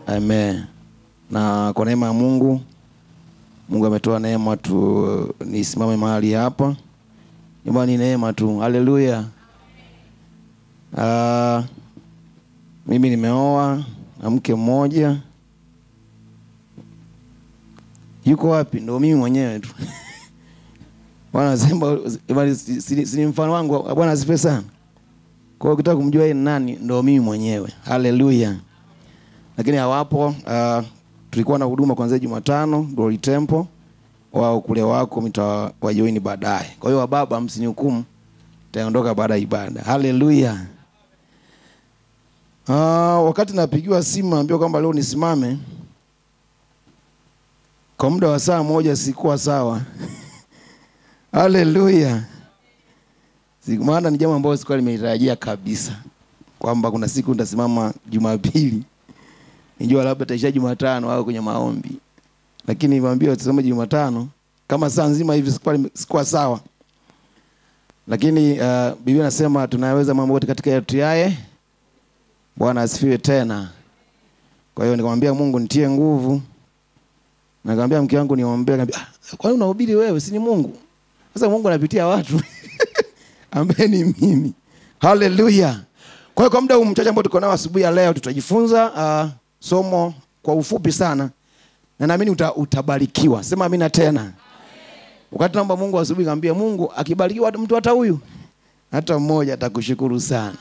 Amen. Na kwa neema ya Mungu ametoa neema tu nisimame mahali hapa. Ni neema tu. Haleluya. Mimi nimeoa na mke mmoja. Yuko wapi? Ndio mimi mwenyewe tu. Bwana anasema si mfano wangu. Bwana asifiwe sana. Kwa hiyo ukitaka kumjua yeye nani, ndio mimi mwenyewe. Haleluya. Lakini hawapo. Tulikuwa na huduma kuanzia Jumatano Glory Temple. Wao kule wako mtawajoin baadaye. Kwa hiyo baba msinihukumu, taondoka baada ya ibada. Haleluya. Wakati napigiwa simu naambiwa kwamba leo nisimame, kwa muda wa saa moja sikuwa sawa. Haleluya. Maana ni jambo ambalo sikuwa nimetarajia kabisa, kwamba kuna siku nitasimama Jumapili. Nijua labda taisha Jumatano au kwenye maombi. Lakini niwaambia tusimame Jumatano kama saa nzima hivi sikuwa sawa. Lakini Biblia inasema tunaweza mambo yote katika yeye. Bwana asifiwe tena. Kwa hiyo nikamwambia Mungu nitie nguvu. Nikamwambia mke wangu niombe, akaniambia kwa nini unahubiri wewe, si ni Mungu? Sasa Mungu anapitia watu. Ambaye ni mimi. Haleluya. Kwa hiyo kwa muda huu mchache ambao tuko nao asubuhi ya leo tutajifunza somo kwa ufupi sana. Na naamini utabarikiwa. Sema amina tena. Amen. Wakati naomba Mungu asubuhi nikamwambia Mungu akibarikiwa mtu hata huyu, hata mmoja atakushukuru sana.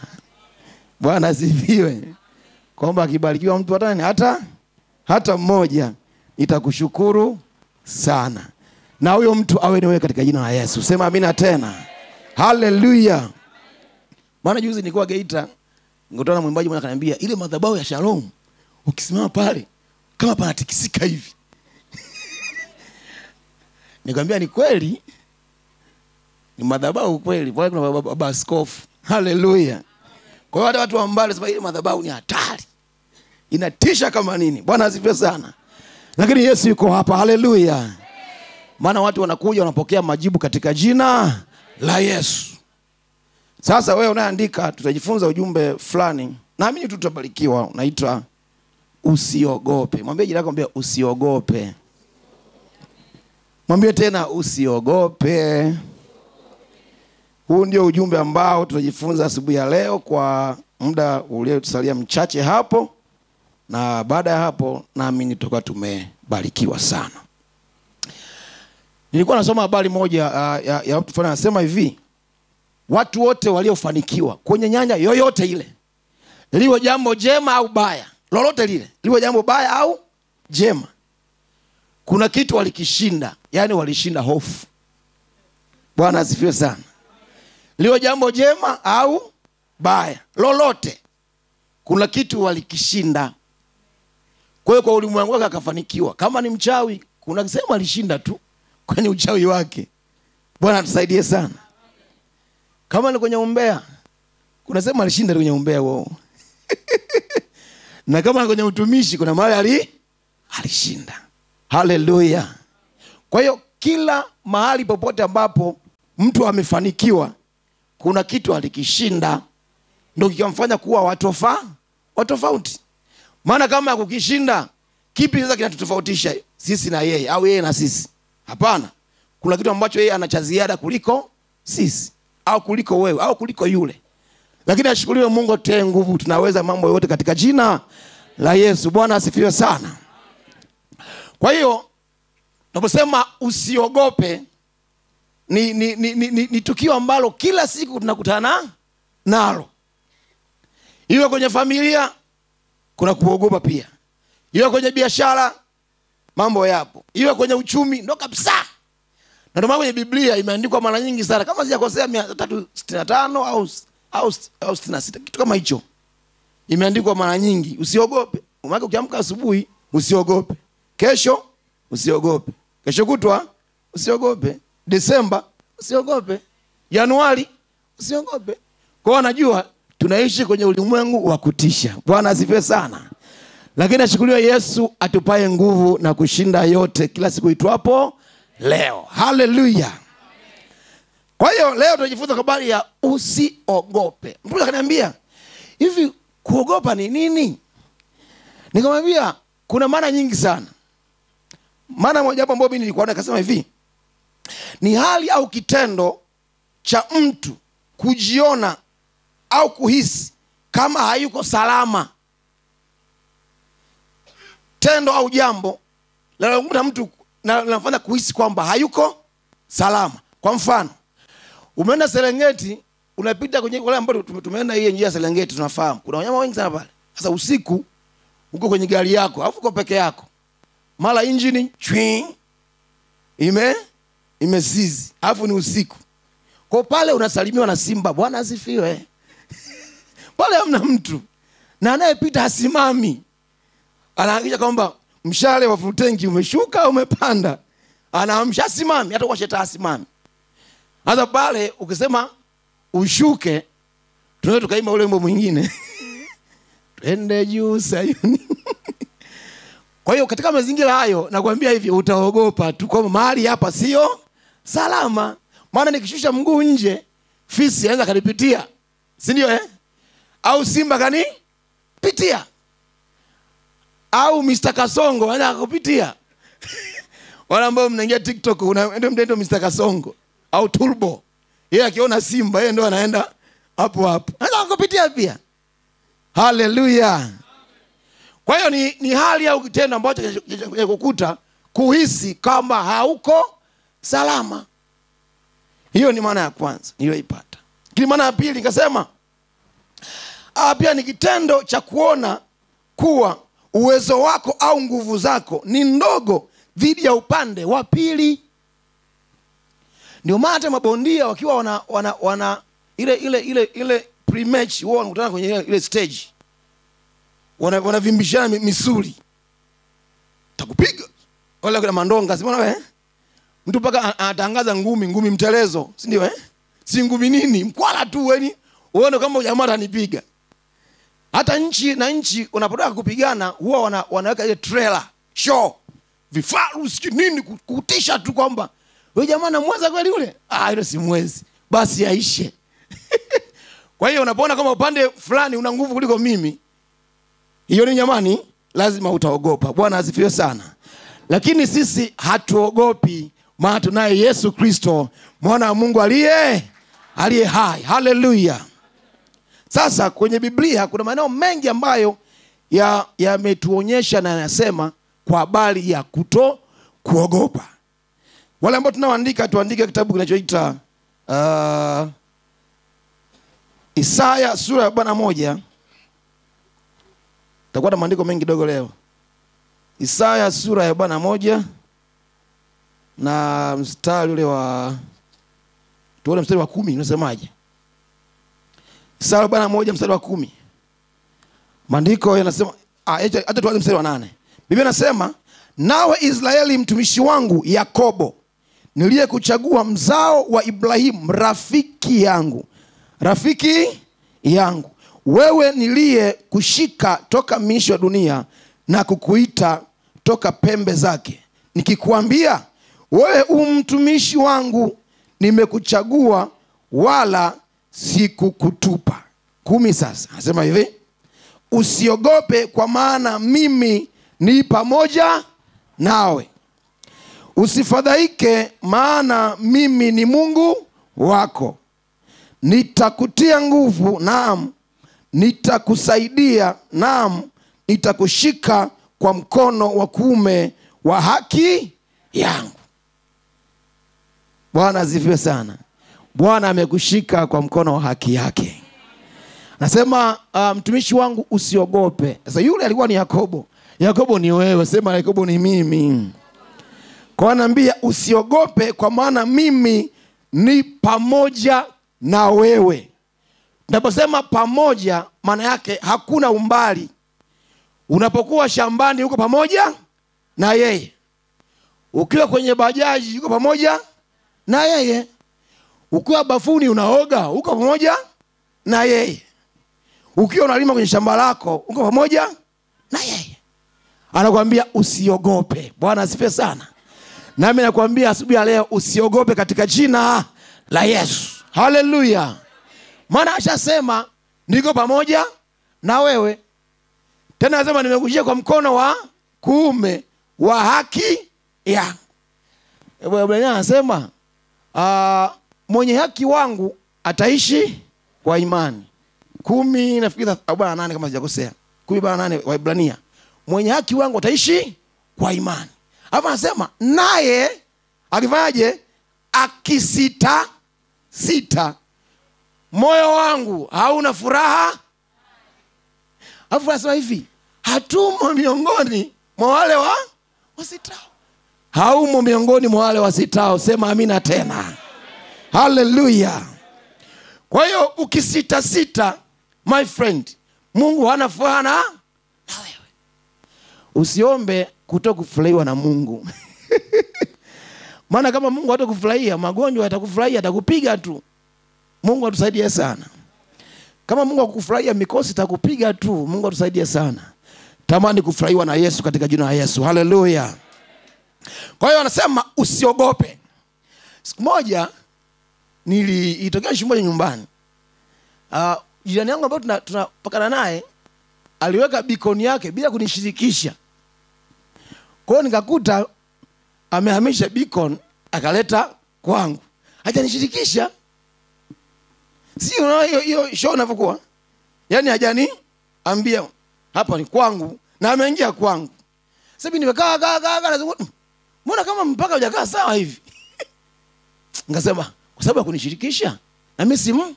Bwana asifiwe. Kwamba akibarikiwa mtu hata mmoja nitakushukuru sana. Na huyo mtu awe ni wewe katika jina la Yesu. Sema amina tena. Haleluya. Maana juzi nilikuwa Geita, nikutana na mwimbaji mmoja akaniambia ile madhabahu ya Shalom ukisimama pale kama panatikisika hivi. Nikamwambia ni kweli. Ni madhabahu kweli. Pale kuna baba askofu. Haleluya. Kwa hiyo watu wa mbali sema ile madhabahu ni hatari. Inatisha kama nini. Bwana asifiwe sana. Lakini Yesu yuko hapa. Haleluya. Maana watu wanakuja wanapokea majibu katika jina la Yesu. Sasa wewe unaandika, tutajifunza ujumbe fulani. Naamini tutabarikiwa. Unaitwa usiogope. Mwambie jirani yako, usiogope. Mwambie tena usiogope. Huu ndio ujumbe ambao tutajifunza asubuhi ya leo kwa muda uliotusalia mchache hapo. Na baada ya hapo naamini tutakuwa tumebarikiwa sana. Nilikuwa nasoma habari moja ya mtu fulani anasema hivi: watu wote waliofanikiwa kwenye nyanja yoyote ile, liwe jambo jema au baya, lolote lile, liwe jambo baya au jema, kuna kitu walikishinda, yani walishinda hofu. Bwana asifiwe sana. Liwe jambo jema au baya, lolote, kuna kitu walikishinda. Kwa hiyo kwa ulimwengu wake akafanikiwa. Kama ni mchawi, kuna sema alishinda tu kwenye uchawi wake. Bwana atusaidie sana. Kama ni kwenye umbea, kuna sema alishinda kwenye umbea wao. Na kama ni kwenye utumishi, kuna mahali alishinda. Haleluya. Kwa hiyo kila mahali popote ambapo mtu amefanikiwa, kuna kitu alikishinda, ndio kikamfanya kuwa watofauti. Maana kama ya kukishinda, kipi sasa kinatutofautisha sisi na yeye au yeye na sisi? Hapana. Kuna kitu ambacho yeye ana cha ziada kuliko sisi, au kuliko wewe, au kuliko yule. Lakini ashukuriwe Mungu atutie nguvu, tunaweza mambo yote katika jina la Yesu. Bwana asifiwe sana. Kwa hiyo tunaposema usiogope, ni tukio ambalo kila siku tunakutana nalo. Iwe kwenye familia kuna kuogopa pia. Iwe kwenye biashara mambo yapo. Iwe kwenye uchumi ndo kabisa. Na ndio maana kwenye Biblia imeandikwa mara nyingi sana, kama sijakosea 365 au 66, kitu kama hicho. Imeandikwa mara nyingi, usiogope. Maana ukiamka asubuhi usiogope. Kesho usiogope. Kesho kutwa usiogope. Desemba usiogope. Januari usiogope. Kwa wanajua tunaishi kwenye ulimwengu wa kutisha. Bwana asifiwe sana. Lakini ashukuriwe Yesu atupaye nguvu na kushinda yote kila siku itwapo leo. Haleluya. Kwa hiyo leo tunajifunza habari ya usiogope. Mtu akaniambia, hivi kuogopa ni nini? Nikamwambia kuna maana nyingi sana. Maana moja hapo ambayo mimi nilikuwa nikasema hivi, ni hali au kitendo cha mtu kujiona au kuhisi kama hayuko salama. Tendo au jambo la mtu linafanya kuhisi kwamba hayuko salama. Kwa mfano, umeenda Serengeti, unapita kwenye wale ambao tumeenda hiyo njia ya Serengeti, tunafahamu kuna wanyama wengi sana pale. Sasa usiku uko kwenye gari yako, alafu uko peke yako, mara engine chwing imesizi, alafu ni usiku. Kwa pale unasalimiwa na simba, Bwana asifiwe. Pale hamna mtu, na anayepita hasimami, anaangalia kwamba mshale wa futengi umeshuka au umepanda, anaamsha simami, hata kwa shetani hasimami. Hata pale ukisema ushuke, tunaweza tukaimba ule wimbo mwingine twende juu Sayuni. Kwa hiyo katika mazingira hayo nakwambia hivi, utaogopa tu kwamba mahali hapa sio salama. Maana nikishusha mguu nje, fisi anaweza kanipitia, si ndio au simba kanipitia, au Mr. Kasongo anaweza kupitia. Wala ambao mnaingia TikTok ndio Mr. Kasongo au Turbo, yeye akiona simba yeye ndio anaenda hapo hapo, anaweza kupitia pia. Haleluya. Kwa hiyo ni hali au kitendo ambacho kukuta kuhisi kama hauko salama. Hiyo ni maana ya kwanza niliyoipata. Kile maana ya pili nikasema pia ni kitendo cha kuona kuwa uwezo wako au nguvu zako ni ndogo dhidi ya upande wa pili. Ndio maana hata mabondia wakiwa wana ile pre-match wao wanakutana kwenye ile stage, wanavimbishana misuli, takupiga wala kuna mandonga, si mbona mtu paka anatangaza ngumi mtelezo, si ndio si ngumi nini, mkwala tu uone kama jamaa atanipiga. Hata nchi na nchi unapotaka kupigana huwa wanaweka ile trailer show, vifaru nini, kutisha tu kwamba wewe jamaa anamweza kweli yule, ile si mwezi, basi aishe. Kwa hiyo unapoona kama upande fulani una nguvu kuliko mimi, hiyo ni jamani, lazima utaogopa. Bwana asifiwe sana. Lakini sisi hatuogopi, maana tunaye Yesu Kristo, mwana wa Mungu aliye hai. Haleluya. Sasa kwenye Biblia kuna maneno mengi ambayo yametuonyesha na yanasema kwa habari ya kuogopa. Wale ambao tunaoandika, tuandike kitabu kinachoita Isaya sura ya 41. Takuwa na maandiko mengi kidogo leo. Isaya sura ya 41 na mstari ule wa tuone mstari wa 10 unasemaje? Isaya 41 mstari wa 10. Maandiko yanasema hata tuanze mstari wa 8. Biblia inasema, nawe Israeli mtumishi wangu Yakobo, niliyekuchagua mzao wa Ibrahimu rafiki yangu, wewe niliye kushika toka miisho ya dunia na kukuita toka pembe zake, nikikuambia wewe mtumishi wangu, nimekuchagua wala sikukutupa. 10 sasa anasema hivi, usiogope kwa maana mimi ni pamoja nawe, usifadhaike maana mimi ni Mungu wako, nitakutia nguvu, naam nitakusaidia, naam nitakushika kwa mkono wa kuume wa haki yangu. Bwana asifiwe sana. Bwana amekushika kwa mkono wa haki yake. Nasema mtumishi wangu usiogope. Sasa yule alikuwa ni Yakobo. Yakobo ni wewe, sema Yakobo ni mimi. Kwa anambia usiogope kwa maana mimi ni pamoja na wewe. Naposema pamoja, maana yake hakuna umbali. Unapokuwa shambani uko pamoja na yeye. Ukiwa kwenye bajaji uko pamoja na yeye. Ukiwa bafuni unaoga uko pamoja na yeye. Ukiwa unalima kwenye shamba lako uko pamoja na yeye. Anakuambia usiogope. Bwana asifiwe sana. Nami nakwambia asubuhi ya leo usiogope katika jina la Yesu. Haleluya. Maana ashasema niko pamoja na wewe. Tena anasema nimekujia kwa mkono wa kuume wa haki yangu. Bwana anasema mwenye haki wangu ataishi kwa imani. 10 nafikiri 48 kama sijakosea. 10:8 Waebrania. Mwenye haki wangu ataishi kwa imani. Hapa anasema naye akifanyaje? Akisita moyo wangu hauna furaha. Hapo anasema hivi, hatumo miongoni mwa wale wasitao. Haumo miongoni mwa wale wasitao. Sema amina tena. Hallelujah. Kwa hiyo ukisita my friend, Mungu hana furaha na wewe. Usiombe kutokufurahiwa na Mungu. Maana kama Mungu hatakufurahia, magonjwa yatakufurahia, atakupiga tu. Mungu atusaidie sana. Kama Mungu akukufurahia, mikosi itakupiga tu. Mungu atusaidie sana. Tamani kufurahiwa na Yesu katika jina la Yesu. Hallelujah. Kwa hiyo anasema usiogope. Siku moja itokea shimo nyumbani. Jirani yangu ambaye tunapakana naye aliweka beacon yake bila kunishirikisha. Kwa hiyo nikakuta amehamisha beacon akaleta kwangu. Hajanishirikisha. Sio hiyo show inavyokuwa. Yaani hajaniambia hapa ni kwangu na ameingia kwangu. Sasa mimi nimekaa nazungumza. Mbona kama mpaka hujakaa sawa hivi? Ngasema kwa sababu ya kunishirikisha na mimi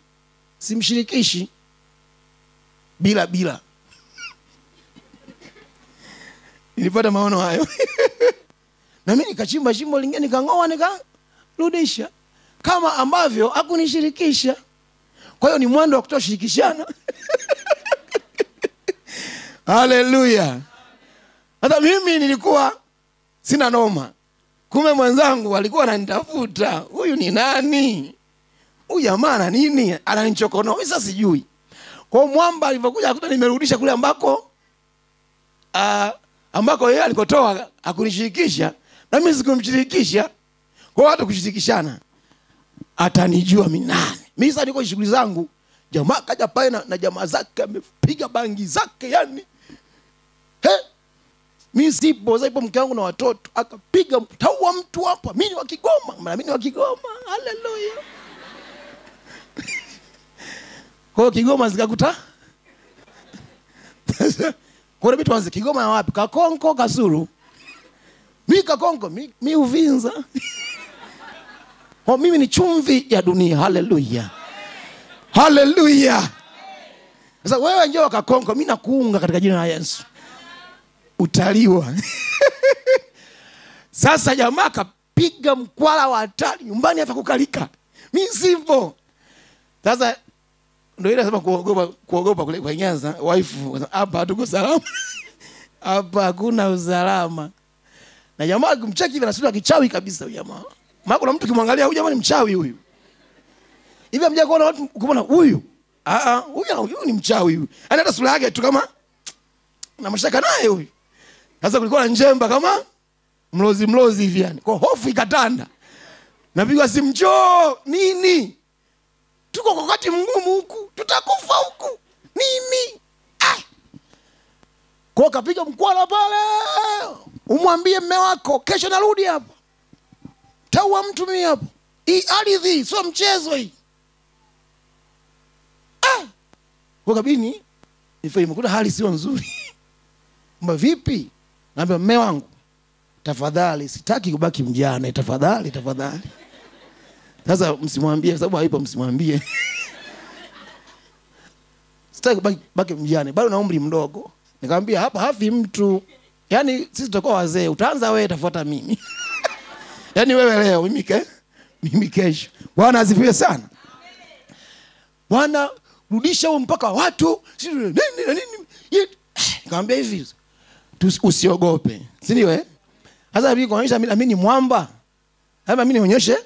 simshirikishi bila. Nilipata maono hayo. Na mimi nikachimba shimo lingine nikangoa nikarudisha kama ambavyo hakunishirikisha. Kwa hiyo ni mwendo wa kutoshirikishana. Hallelujah. Hata mimi nilikuwa sina noma. Kumbe mwenzangu alikuwa ananitafuta. Huyu ni nani? Huyu jamaa nini? Ananichokonoa. Mimi sasa sijui. Kwa mwamba alipokuja akuta nimerudisha kule ambako yeye alikotoa hakunishirikisha na mimi sikumshirikisha. Kwa watu kushirikishana atanijua mimi nani. Mimi sasa niko shughuli zangu. Jamaa kaja pale na jamaa zake amepiga bangi zake yani. Mimi sipo, sasa ipo mke wangu na watoto akapiga taua mtu hapa. Mimi wa Kigoma. Hallelujah. Kwa Kigoma zikakuta. Kwa hiyo tuanze Kigoma na wapi? Kakonko, Kasulu. Mimi Kakonko, mimi Uvinza. Kwa mimi ni chumvi ya dunia. Hallelujah. Hallelujah. Sasa wewe njoo Kakonko, mimi nakuunga katika jina la Yesu. Utaliwa. Sasa jamaa kapiga mkwala wa hatari nyumbani hapa kukalika. Mimi sipo. Sasa ndio ile nasema kuogopa kule kwa Nyanza, wife hapa hatuko salama. Hapa hakuna usalama. Na jamaa kumcheki hivi anasema kichawi kabisa huyu jamaa. Maana kuna mtu kimwangalia huyu jamaa ni mchawi huyu. Hivi amjaje kuona watu kuona huyu? Huyu ni mchawi huyu. Ana hata sura yake tu kama na mashaka naye huyu. Sasa kulikuwa na njemba kama mlozi hivi yani. Kwa hofu ikatanda. Napigwa simu, njoo nini? Tuko kwa wakati mgumu huku. Tutakufa huku. Nini? Kwa kapiga mkwala pale. Umwambie mume wako kesho narudi hapa. Taua mtu mimi hapa. Hii ardhi sio mchezo hii. Kwa kabini nifahimu kuna hali sio nzuri. Mbona vipi? Naambia mume wangu, tafadhali sitaki kubaki mjane, tafadhali. Sasa msimwambie sababu haipo, msimwambie. Sitaki kubaki mjane, bado na umri mdogo. Nikamwambia hapa hafi mtu. Yaani sisi tutakuwa wazee, utaanza wewe tafuata mimi. Yaani wewe leo, mimi kesho. Bwana asifiwe sana. Bwana rudisha huo mpaka watu nini. Nikamwambia hivi, usiogope. Si ndio Sasa mimi kuonyesha mimi ni mwamba. Hapa mimi nionyeshe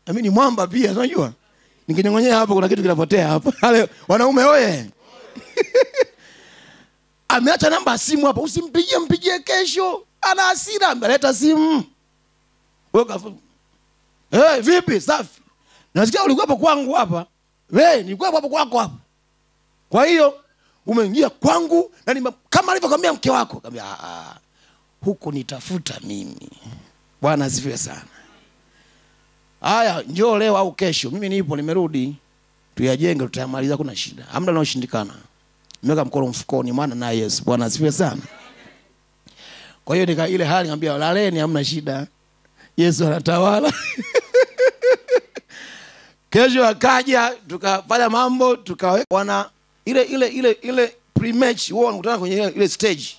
mimi ni mwamba pia, unajua? Nikinyongonyea hapa kuna kitu kinapotea hapa. Wanaume oye. Ameacha namba ya simu hapa, mpigie kesho. Ana hasira, ameleta simu. Wewe vipi? Safi. Nasikia ulikuwa hapo kwangu hapa. Wewe nilikuwa hapo kwako hapa. Kwa hiyo umeingia kwangu na kama alivyokuambia mke wako. Akamwambia huko nitafuta mimi. Bwana asifiwe sana. Haya, njoo leo au kesho. Mimi nipo, nimerudi. Tuyajenge, tutayamaliza, kuna shida. Hamna linaloshindikana. Nimeweka mkono mfukoni, maana na Yesu. Bwana asifiwe sana. Kwa hiyo nika ile hali ngambia laleni, hamna shida. Yesu anatawala. Kesho akaja, tukafanya mambo, tukaweka wana ile pre-match, wao wanakutana kwenye ile stage.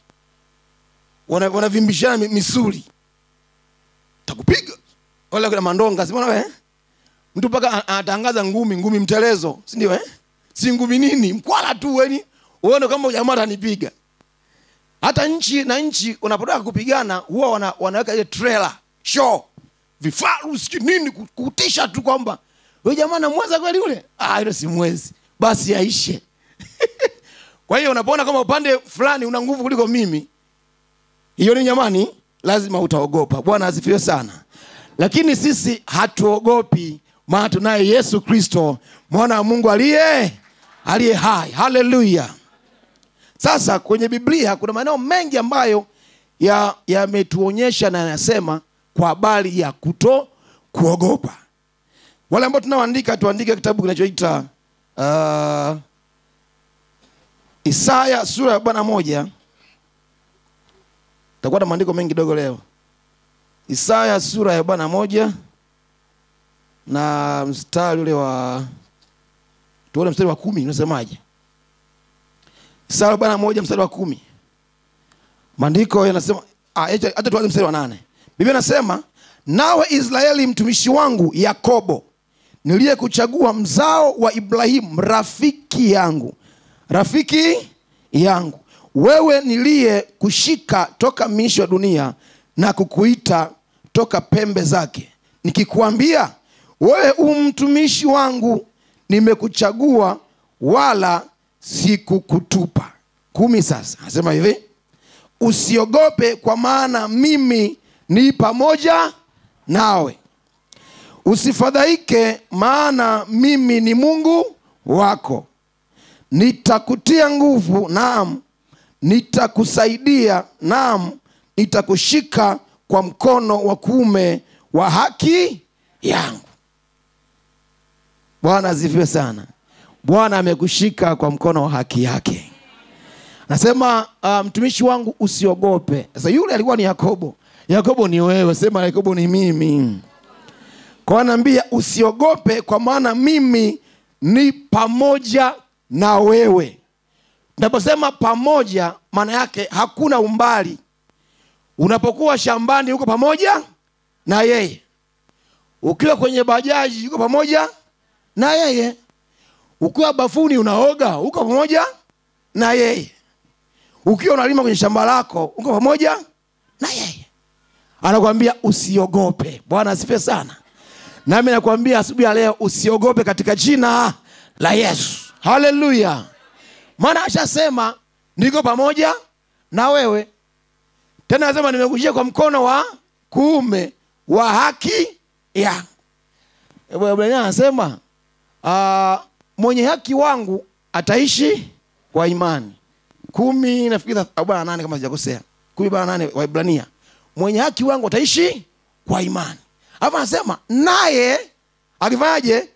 Wanavimbishana misuli. Takupiga. Wala kuna mandonga, simona wewe? Mtu paka anatangaza ngumi mtelezo, si ndio Si ngumi nini? Mkwala tu wewe. Uone kama jamaa atanipiga. Hata nchi na nchi unapotaka kupigana huwa wanaweka ile trailer show. Vifaru siki nini kutisha tu kwamba wewe jamaa anamweza kweli yule? Ile si mwezi. Basi aishe. Kwa hiyo unapoona kama upande fulani una nguvu kuliko mimi, hiyo ni jamani, lazima utaogopa. Bwana asifiwe sana. Lakini sisi hatuogopi, maana tunaye Yesu Kristo, mwana wa Mungu aliye hai. Haleluya. Sasa kwenye Biblia kuna maneno mengi ambayo yametuonyesha na yanasema kwa habari ya kuogopa. Wale ambao tunaoandika, tuandike kitabu kinachoitwa Isaya sura ya 41. Takuwa na maandiko mengi kidogo leo. Isaya sura ya 41 na mstari ule tuone mstari wa 10 unasemaje? Isaya 41 mstari wa 10. Maandiko yanasema hata tuanze mstari wa 8. Biblia inasema, nawe Israeli mtumishi wangu Yakobo, niliyekuchagua mzao wa Ibrahimu rafiki yangu, wewe niliye kushika toka miisho ya dunia na kukuita toka pembe zake, nikikuambia wewe mtumishi wangu, nimekuchagua wala sikukutupa. 10 sasa. Anasema hivi, usiogope kwa maana mimi ni pamoja nawe. Usifadhaike maana mimi ni Mungu wako. Nitakutia nguvu, naam, nitakusaidia, naam, nitakushika kwa mkono wa kuume wa haki yangu. Bwana asifiwe sana. Bwana amekushika kwa mkono wa haki yake. Nasema mtumishi wangu usiogope. Sasa yule alikuwa ni Yakobo. Yakobo ni wewe, sema Yakobo ni mimi. Kwa anambia usiogope kwa maana mimi ni pamoja na wewe. Naposema pamoja, maana yake hakuna umbali. Unapokuwa shambani uko pamoja na yeye. Ukiwa kwenye bajaji uko pamoja na yeye. Ukiwa bafuni unaoga uko pamoja na yeye. Ukiwa unalima kwenye shamba lako uko pamoja na yeye. Anakuambia usiogope. Bwana asifiwe sana. Nami nakwambia asubuhi ya leo usiogope katika jina la Yesu. Haleluya. Maana ashasema niko pamoja na wewe. Tena anasema nimekushika kwa mkono wa kuume wa haki yangu. Bwana anasema mwenye haki wangu ataishi kwa imani. 10 nafikiri 48 kama sijakosea. 10:8 wa Ibrania. Mwenye haki wangu ataishi kwa imani. Hapo anasema naye akifanyaje?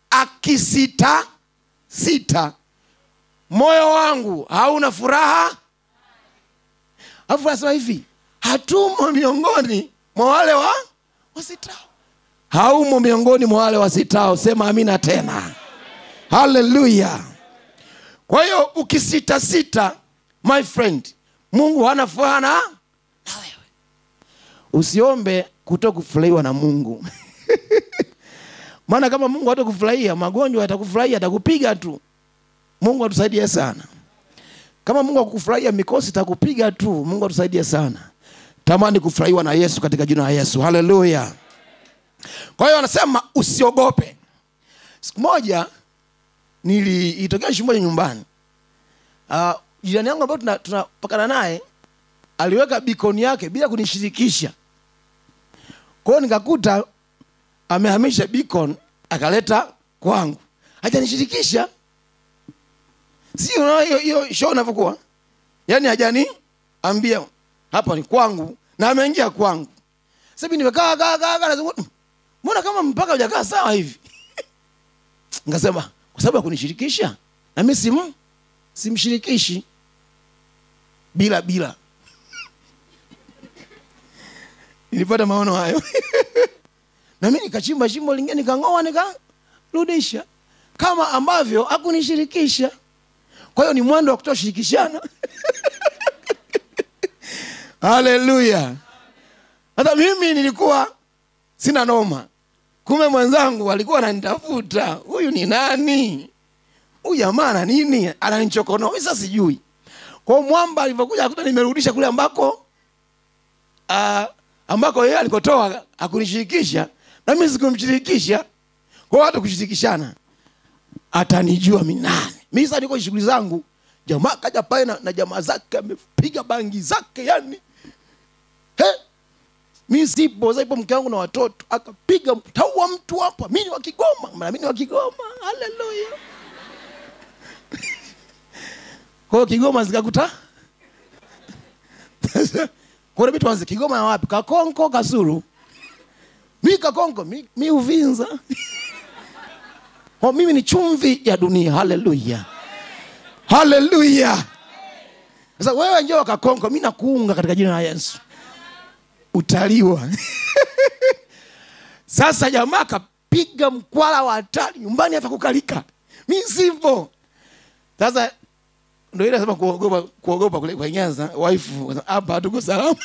Akisita moyo wangu hauna furaha. Hapo anasema hivi, hatumo miongoni mwa wale wasitao. Haumo miongoni mwa wale wasitao. Sema amina tena. Haleluya. Kwa hiyo ukisita, my friend, Mungu hana furaha na wewe. Usiombe kutokufurahiwa na Mungu. Maana kama Mungu hatakufurahia, magonjwa yatakufurahia, atakupiga tu. Mungu atusaidie sana. Kama Mungu akukufurahia, mikosi itakupiga tu. Mungu atusaidie sana. Tamani kufurahiwa na Yesu katika jina la Yesu. Haleluya. Kwa hiyo anasema usiogope. Siku moja itokea shimo nyumbani. Jirani yangu ambaye tunapakana naye aliweka beacon yake bila kunishirikisha. Kwa hiyo nikakuta amehamisha beacon akaleta kwangu. Hajanishirikisha. Si unaona hiyo show inavyokuwa? Yaani hajani ambia hapa ni kwangu na ameingia kwangu. Sasa mimi nimekaa nazungumza. Mbona kama mpaka hujakaa sawa hivi? Ngasema kwa sababu ya kunishirikisha na mimi simshirikishi bila. Nilipata maono hayo. Na mimi nikachimba shimo lingine nikangoa nikarudisha kama ambavyo hakunishirikisha. Kwa hiyo ni mwendo wa kutoshirikishana. Haleluya. Hata mimi nilikuwa sina noma. Kumbe mwenzangu alikuwa ananitafuta. Huyu ni nani? Huyu jamaa na nini? Ananichokonoa. Mimi sasa sijui. Kwa mwamba alipokuja akuta nimerudisha kule ambako yeye alikotoa akunishirikisha na mimi sikumshirikisha. Kwa watu kushirikishana atanijua mimi nani. Mimi sasa niko shughuli zangu. Jamaa kaja pale na jamaa zake amepiga bangi zake yani. Mimi sipo, sasa mke wangu na watoto akapiga taua mtu hapa. Mimi wa Kigoma, na mimi wa Kigoma. Haleluya. Kwa Kigoma zikakuta. Kwa nini tuanze Kigoma na wapi? Kakonko, Kasulu. Mimi Kakonko, mimi Uvinza. Kwa mimi ni chumvi ya dunia. Haleluya. Haleluya. Sasa wewe njoo Kakonko, mimi nakuunga katika jina la Yesu. Utaliwa. Sasa jamaa kapiga mkwala wa hatari nyumbani hata kukalika. Mimi sipo. Sasa ndio ile nasema kuogopa kule kwa Nyanza, wife hapa hatuko salama.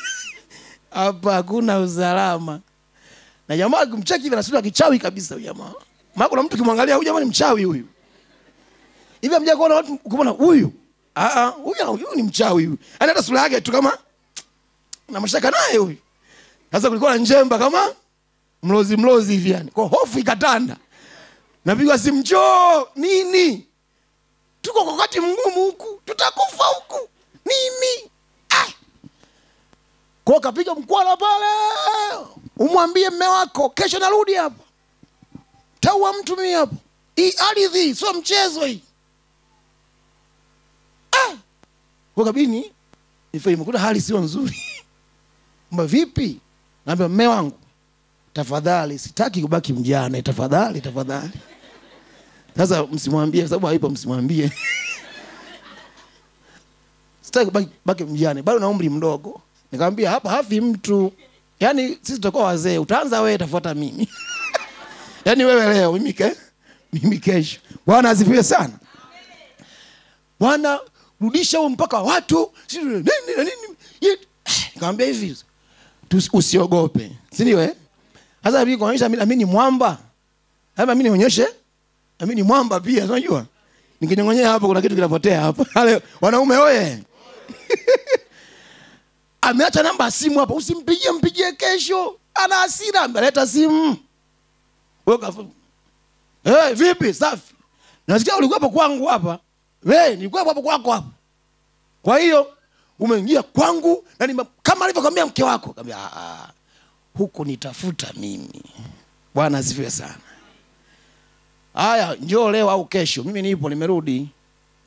Hapa hakuna usalama. Na jamaa kumcheki hivi anasema kichawi kabisa huyu jamaa. Maana kuna mtu kimwangalia huyu jamaa ni mchawi huyu. Hivi amja kuona watu kuona huyu. Huyu ni mchawi huyu. Ana hata sura yake tu kama na mashaka naye huyu. Sasa kulikuwa na njemba kama mlozi hivi yani. Kwa hofu ikatanda. Napigwa simu, njoo nini? Tuko kwa wakati mgumu huku. Tutakufa huku. Nini? Kwa kapiga mkwala pale. Umwambie mume wako kesho narudi hapa. Taua mtu mimi hapa. Hii ardhi sio mchezo hii. Kwa kabini nifahimu kuna hali sio nzuri. Mba vipi? Naambia mume wangu, tafadhali sitaki kubaki mjane, tafadhali. Sasa msimwambie sababu haipo, msimwambie. Sitaki kubaki mjane, bado na umri mdogo. Nikamwambia hapa hafi mtu. Yaani sisi tutakuwa wazee, utaanza wewe tafuata mimi. Yaani wewe leo mimi kesho. Bwana asifiwe sana. Bwana rudisha huo mpaka watu nini. Nikamwambia hivi, usiogope. Si ndio Sasa mimi kuonyesha mimi ni mwamba. Hapa mimi nionyeshe mimi ni mwamba pia, unajua? Nikinyongonyea hapo kuna kitu kinapotea hapa. Wanaume oye. Ameacha namba ya simu hapa, mpigie kesho. Ana hasira, ameleta simu. Wewe vipi? Safi. Nasikia ulikuwa hapo kwangu hapa. Wewe nilikuwa hapo kwako hapa. Kwa hiyo umeingia kwangu na kama alivyokuambia mke wako, akamwambia huko nitafuta mimi. Bwana asifiwe sana. Haya, njoo leo au kesho. Mimi nipo, nimerudi.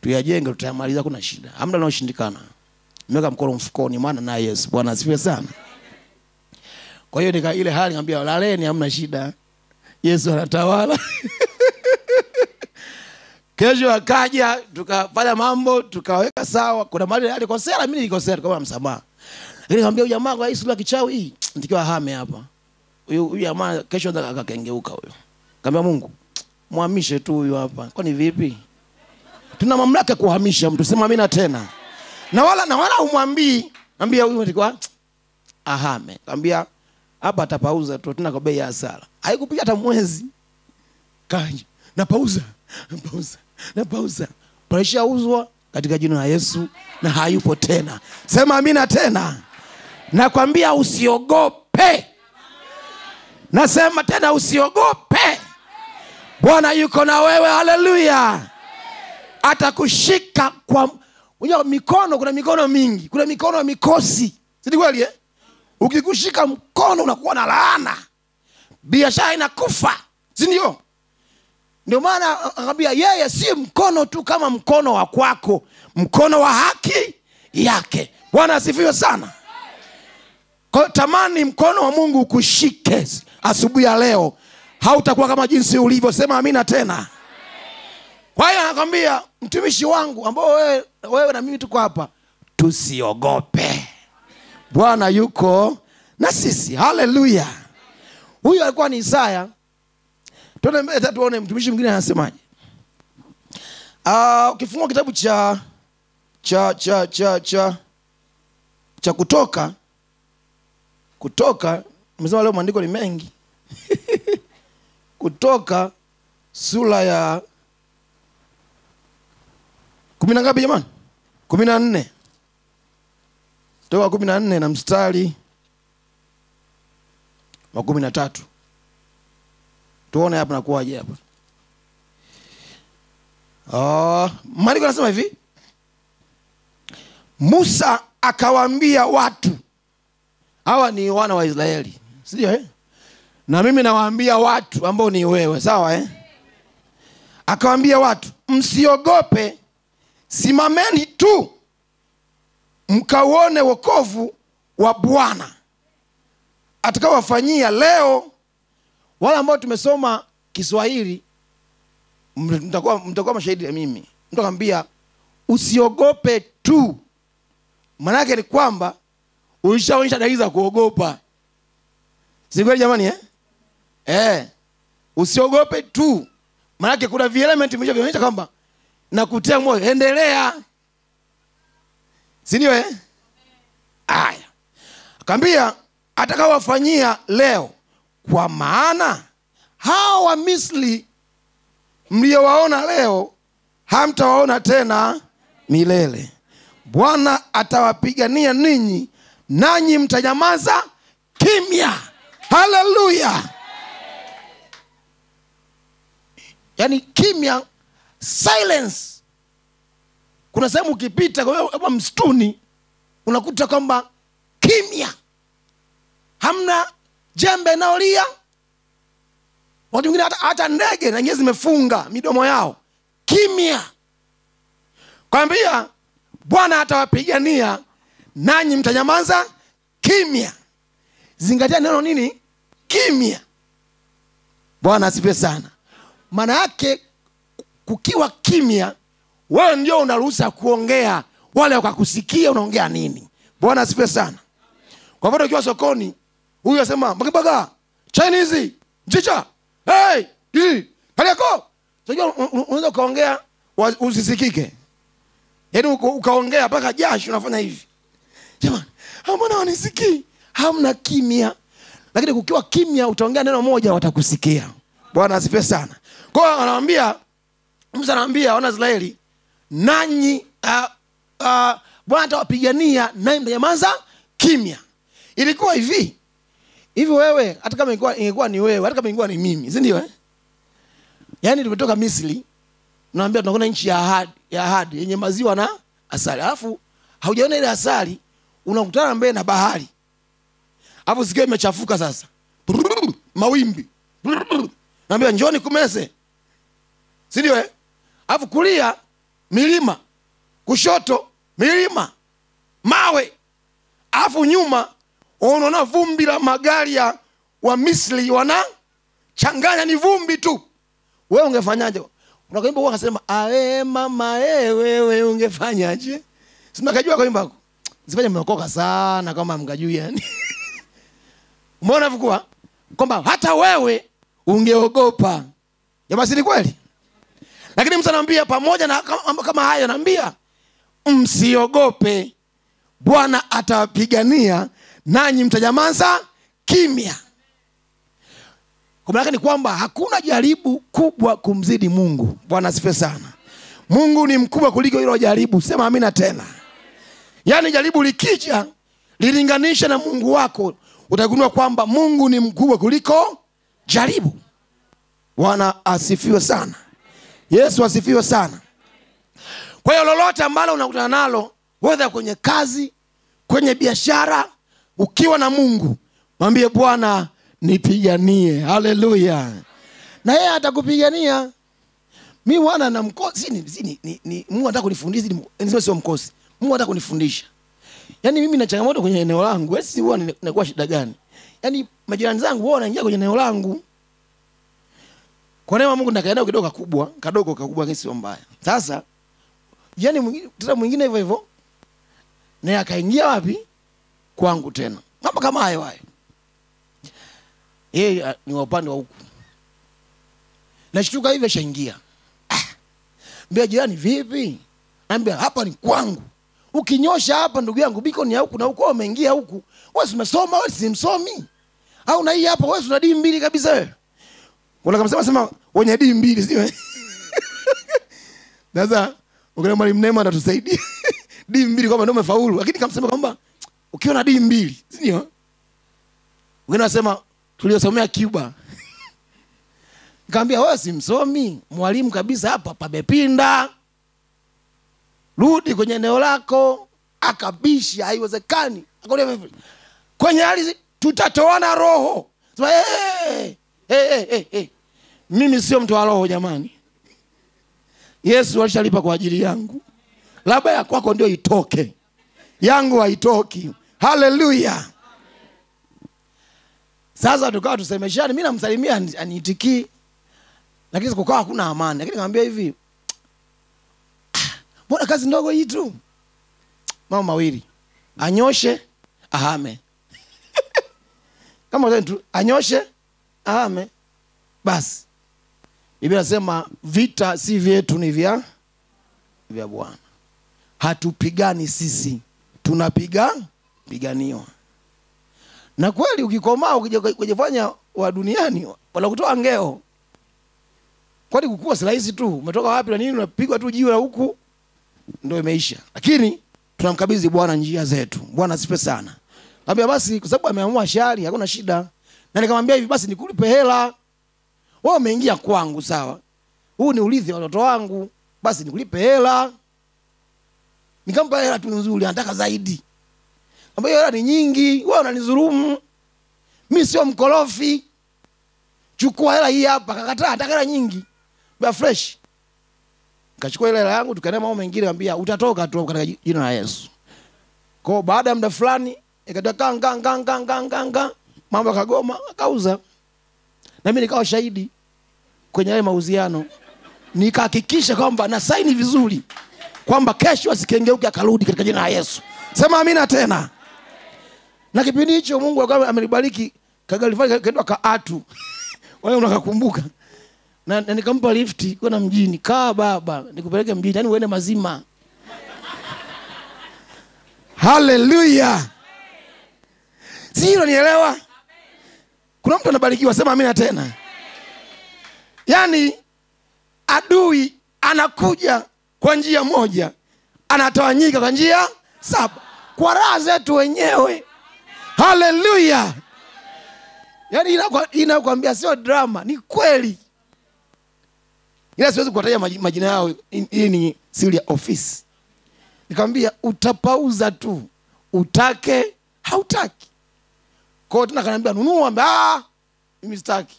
Tuyajenge, tutayamaliza, kuna shida. Hamna linaloshindikana. Nimeweka mkono mfukoni maana na Yesu. Bwana asifiwe sana. Kwa hiyo ile hali niambia laleni, hamna shida. Yesu anatawala. Kesho akaja, tukafanya mambo, tukaweka sawa. Kuna mahali alikosea, mimi nilikosea, kama msamaha. Nikamwambia jamaa kwa Yesu la kichawi hii, ndikiwa hame hapa. Huyu jamaa kesho akakengeuka huyo. Nikamwambia Mungu, muhamishe tu huyu hapa. Kwani vipi? Tuna mamlaka kuhamisha mtu, sema amina tena. Na wala umwambii, ambia huyu ndikwa ahame. Nikamwambia hapa atapauza tu, tuna kwa bei ya hasara. Haikupiga hata mwezi. Kaja, napauza. Presha uzwa katika jina la Yesu na hayupo tena. Sema amina tena. Nakwambia usiogope. Nasema tena usiogope. Bwana yuko na wewe. Haleluya. Atakushika kwa mikono. Kuna mikono mingi. Kuna mikono ya mikosi. Si kweli Ukikushika mkono unakuwa na laana. Biashara inakufa. Si ndio? Ndio maana akamwambia yeye si mkono tu kama mkono wa kwako, mkono wa haki yake. Bwana asifiwe sana. Kwa tamani mkono wa Mungu kushike asubuhi ya leo. Hautakuwa kama jinsi ulivyo. Sema amina tena. Kwa hiyo anakuambia mtumishi wangu ambao wewe na mimi tuko hapa, tusiogope. Bwana yuko na sisi. Haleluya. Huyu alikuwa ni Isaya. Tuone mtumishi mwingine anasemaje. Ukifungua kitabu cha Kutoka, nimesema leo maandiko ni mengi. Kutoka sura ya 10 ngapi jamani? 14. Toka 14 na mstari wa 13. Tuone hapa nakuaje hapa. Maandiko yanasema hivi. Musa akawaambia watu, hawa ni wana wa Israeli, sio na mimi nawaambia watu ambao ni wewe, sawa Akawaambia watu, msiogope, simameni tu mkauone wokovu wa Bwana atakawafanyia leo. Wala ambao tumesoma Kiswahili mtakuwa mashahidi ya mimi. Nitakwambia usiogope tu. Maana yake ni kwamba ulishaonyesha dalili za kuogopa. Si kweli jamani usiogope tu. Maana yake kuna vielementi vinaonyesha kwamba nakutia moyo, endelea. Si ndio Aya. Akamwambia atakawafanyia leo, kwa maana hao wa Misri mliowaona leo hamtawaona tena milele. Bwana atawapigania ninyi, nanyi mtanyamaza kimya. Haleluya. Yani kimya, silence. Kuna sehemu ukipita kama msituni unakuta kwamba kimya, hamna jembe naolia. Watu wengine hata ndege na nyezi zimefunga midomo yao. Kimya. Kwambia Bwana atawapigania, nanyi mtanyamaza kimya. Zingatia neno nini? Kimya. Bwana asifiwe sana. Maana yake kukiwa kimya, wewe ndio unaruhusa kuongea, wale wakakusikia unaongea nini. Bwana asifiwe sana. Kwa hivyo ukiwa sokoni, huyu asema makibaga, Chinese, chicha, hey, kaliako. Sio unaweza kaongea usisikike. Yaani ukaongea mpaka jasho unafanya hivi. Jamani, mbona wanisikii? Hamna kimya. Lakini kukiwa kimya utaongea neno moja watakusikia. Bwana asifiwe sana. Kwa hiyo anawaambia, Musa anawaambia wana Israeli, nanyi Bwana atawapigania, nanyi mtanyamaza kimya. Ilikuwa hivi wewe, hata kama ingekuwa ni wewe, hata kama ingekuwa ni mimi, si ndio Yaani tumetoka Misri, tunaambia tunakwenda nchi ya ahadi yenye maziwa na asali. Alafu haujaona ile asali, unakutana mbele na bahari. Alafu sikio imechafuka sasa. Mawimbi. Naambia njoni kumeze. Si ndio Alafu kulia milima, kushoto milima, mawe. Alafu nyuma unaona vumbi la magari ya wa Misri changanya ni vumbi tu. Wewe ungefanyaje? Unakoimba wao akasema, "Ae mama wewe ungefanyaje?" Sina kujua kuimba. Sifanye mmeokoka sana kama mngajui yani. Umeona vukua? Kwamba hata wewe ungeogopa. Jamaa si kweli? Lakini Musa anamwambia pamoja na kama hayo anamwambia, msiogope. Bwana atawapigania, nanyi mtanyamaza kimya. Kwa maana ni kwamba hakuna jaribu kubwa kumzidi Mungu. Bwana asifiwe sana. Mungu ni mkubwa kuliko hilo jaribu. Sema amina tena. Yaani jaribu likija, lilinganisha na Mungu wako, utagundua kwamba Mungu ni mkubwa kuliko jaribu. Bwana asifiwe sana. Yesu asifiwe sana. Kwa hiyo lolote ambalo unakutana nalo, whether kwenye kazi, kwenye biashara, ukiwa na Mungu, mwambie Bwana nipiganie. Haleluya. Na yeye atakupigania. Mimi wana na mkosi ni Mungu anataka kunifundisha, ni sio mkosi. Mungu anataka kunifundisha. Yaani mimi na changamoto kwenye eneo langu, wewe si huwa inakuwa shida gani? Yaani majirani zangu wao wanaingia kwenye eneo langu. Kwa neema Mungu ndakaenda kidogo kakubwa kesi sio mbaya. Sasa yani mwingine hivyo hivyo na akaingia wapi? Kwangu tena. Mambo kama hayo. Yeye ni wa upande wa huku. Nashtuka hivi ashaingia. Mbona jirani vipi? Naambia hapa ni kwangu. Ukinyosha hapa ndugu yangu biko ni huku na huko umeingia huku. Wewe umesoma, wewe si msomi. Au na hii hapa wewe una D2 kabisa wewe. Wala kama sema wenye D2 sio? Sasa ukina mwalimu Neema atatusaidia. D2 kwamba ndio umefaulu, lakini kama sema kwamba ukiona D2, sio? Wengine wasema tuliosomea Cuba. Nikamwambia wewe si msomi, mwalimu kabisa hapa pamepinda. Rudi kwenye eneo lako. Akabisha, haiwezekani. Akamwambia kwenye hali tutatoana roho. Sema mimi sio mtu wa roho jamani. Yesu alishalipa kwa ajili yangu. Labda ya kwako ndio itoke. Yangu haitoki. Haleluya. Sasa tukawa tusemeshane, mimi namsalimia aniitikii. Lakini kukawa hakuna amani. Lakini nikamwambia hivi, mbona kazi ndogo hii tu? Mambo mawili. Anyoshe, ahame. Kama wewe tu anyoshe, ahame. Basi. Biblia inasema vita si vyetu ni vya Bwana. Hatupigani sisi, tunapiganiwa. Na kweli ukikomaa ukijifanya wa duniani wala kutoa ngeo. Kwani kukua si rahisi tu. Umetoka wapi na nini unapigwa tu jiwe la huku ndio imeisha. Lakini tunamkabidhi Bwana njia zetu. Bwana asifiwe sana. Naambia basi kwa sababu ameamua shari hakuna shida. Na nikamwambia hivi basi nikulipe hela. Wewe umeingia kwangu sawa. Huu ni urithi wa watoto wangu. Basi nikulipe hela. Nikampa hela tu nzuri, anataka zaidi. Nikamwambia hela ni nyingi, wewe unanidhulumu. Mimi sio mkorofi. Chukua hela hii hapa, akakataa, anataka hela nyingi. Bia fresh. Nikachukua ile hela yangu tukaenda mambo mengine, nikamwambia utatoka tu katika jina la Yesu. Kwa baada ya muda fulani ikatoka kanga mambo akagoma, akauza. Na mimi nikawa shahidi kwenye yale mauziano. Nikahakikisha kwamba na saini vizuri kwamba kesho asikengeuke akarudi katika jina la Yesu. Sema amina tena. Na kipindi hicho Mungu akawa amenibariki kagalifanya kaenda kaatu. Wale unakakumbuka. Na nikampa lifti kwenda mjini. Kaa baba, nikupeleke mjini, yani uende mazima. Haleluya. Sio nielewa? Kuna mtu anabarikiwa, sema amina tena. Yani adui anakuja kwa njia moja, anatawanyika kwa njia 7 kwa raha zetu wenyewe. Haleluya. Yani inakwambia sio drama, ni kweli. Ila siwezi kuwataja majina yao, hii ni siri ya ofisi. Nikamwambia utapauza tu, utake hautaki. Kwa hiyo tena kaniambia nunua, mimi sitaki.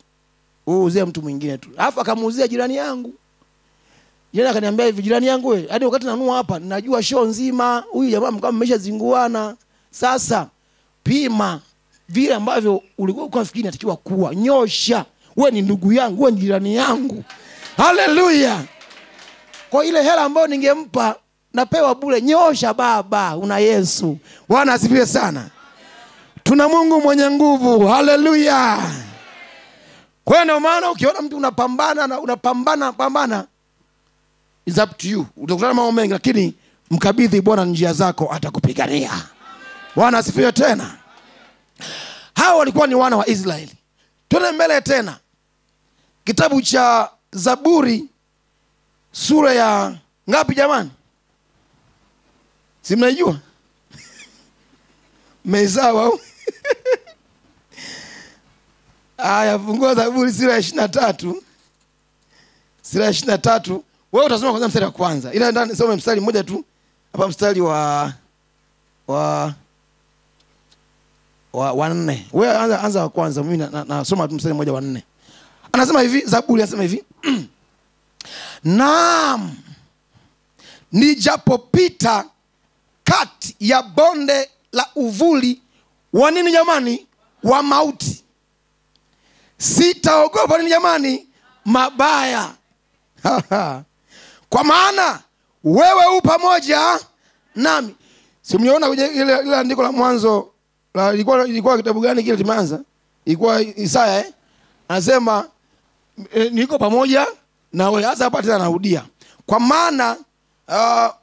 Uuzie mtu mwingine tu. Alafu akamuuzia jirani yangu. Jirani akaniambia hivi, jirani yangu wewe, hadi wakati nanunua hapa ninajua show nzima, huyu jamaa mkao mmeshazinguana. Sasa pima vile ambavyo ulikuwa unafikiri natakiwa kuwa. Nyosha. Wewe ni ndugu yangu, wewe ni jirani yangu. Haleluya. Kwa ile hela ambayo ningempa napewa bure. Nyosha baba, una Yesu. Bwana asifiwe sana. Tuna Mungu mwenye nguvu. Haleluya. Kwa hiyo maana ukiona mtu unapambana is up to you. Utakutana mambo mengi, lakini mkabidhi Bwana njia zako, atakupigania. Bwana asifiwe tena. Hao walikuwa ni wana wa Israeli. Tuende mbele tena. Kitabu cha Zaburi sura ya ngapi jamani? Si mnajua? Mezawa. Aya, fungua Zaburi sura ya 23. Sura ya 23. Wewe utasoma kwanza mstari wa kwanza. Ila ndani soma mstari mmoja tu. Hapa mstari wa 4. Wewe anza wa kwanza, mimi nasoma mstari mmoja wa 4. Anasema hivi, Zaburi anasema hivi. Naam, nijapopita kati ya bonde la uvuli wa nini jamani? Wa mauti, sitaogopa nini jamani? Mabaya. Kwa maana wewe u pamoja nami. Si mniona kwenye ile andiko la mwanzo, ilikuwa kitabu gani kile timanza? Ilikuwa Isaya anasema niko pamoja na wewe. Sasa hapa tena narudia. Kwa maana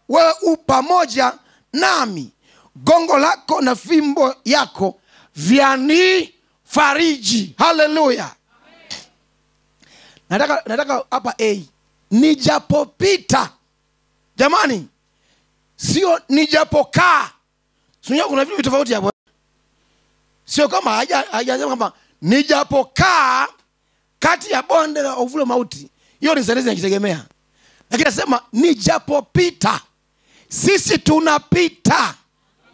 wewe u pamoja nami, gongo lako na fimbo yako vyani fariji. Haleluya. Nataka hapa nijapopita. Jamani, sio nijapokaa. Sio, kuna vitu tofauti hapo. Sio kama hajasema kama nijapokaa kati ya bonde la uvuli wa mauti. Hiyo ni sentensi inajitegemea. Lakini nasema nijapopita. Sisi tunapita.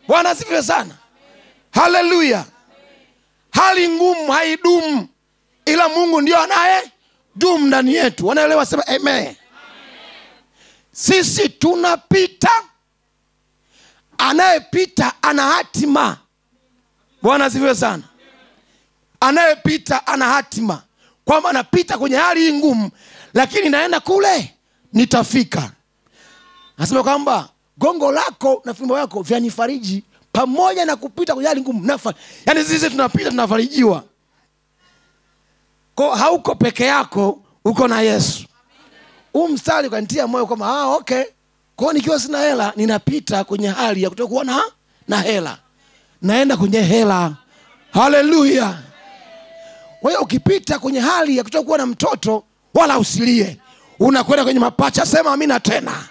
Bwana asifiwe sana. Haleluya. Hali ngumu haidumu, ila Mungu ndio anaye dumu ndani yetu. Wanaelewa? Sema amen. Sisi tunapita. Anayepita ana hatima. Bwana asifiwe sana. Anayepita ana hatima, kwamba anapita kwenye hali ngumu, lakini naenda kule nitafika. Nasema kwamba gongo lako na fimbo yako vyanifariji. Pamoja na kupita kwenye hali ngumu, yaani sisi tunapita tunafarijiwa. Kwa hauko peke yako, uko na Yesu. Mstari ukanitia moyo kama okay. Kwa nikiwa sina hela, ninapita kwenye hali ya kutokuwa na hela, naenda kwenye hela. Haleluya. Wewe ukipita kwenye hali ya kutokuwa na mtoto, wala usilie, unakwenda kwenye mapacha. Sema amina tena.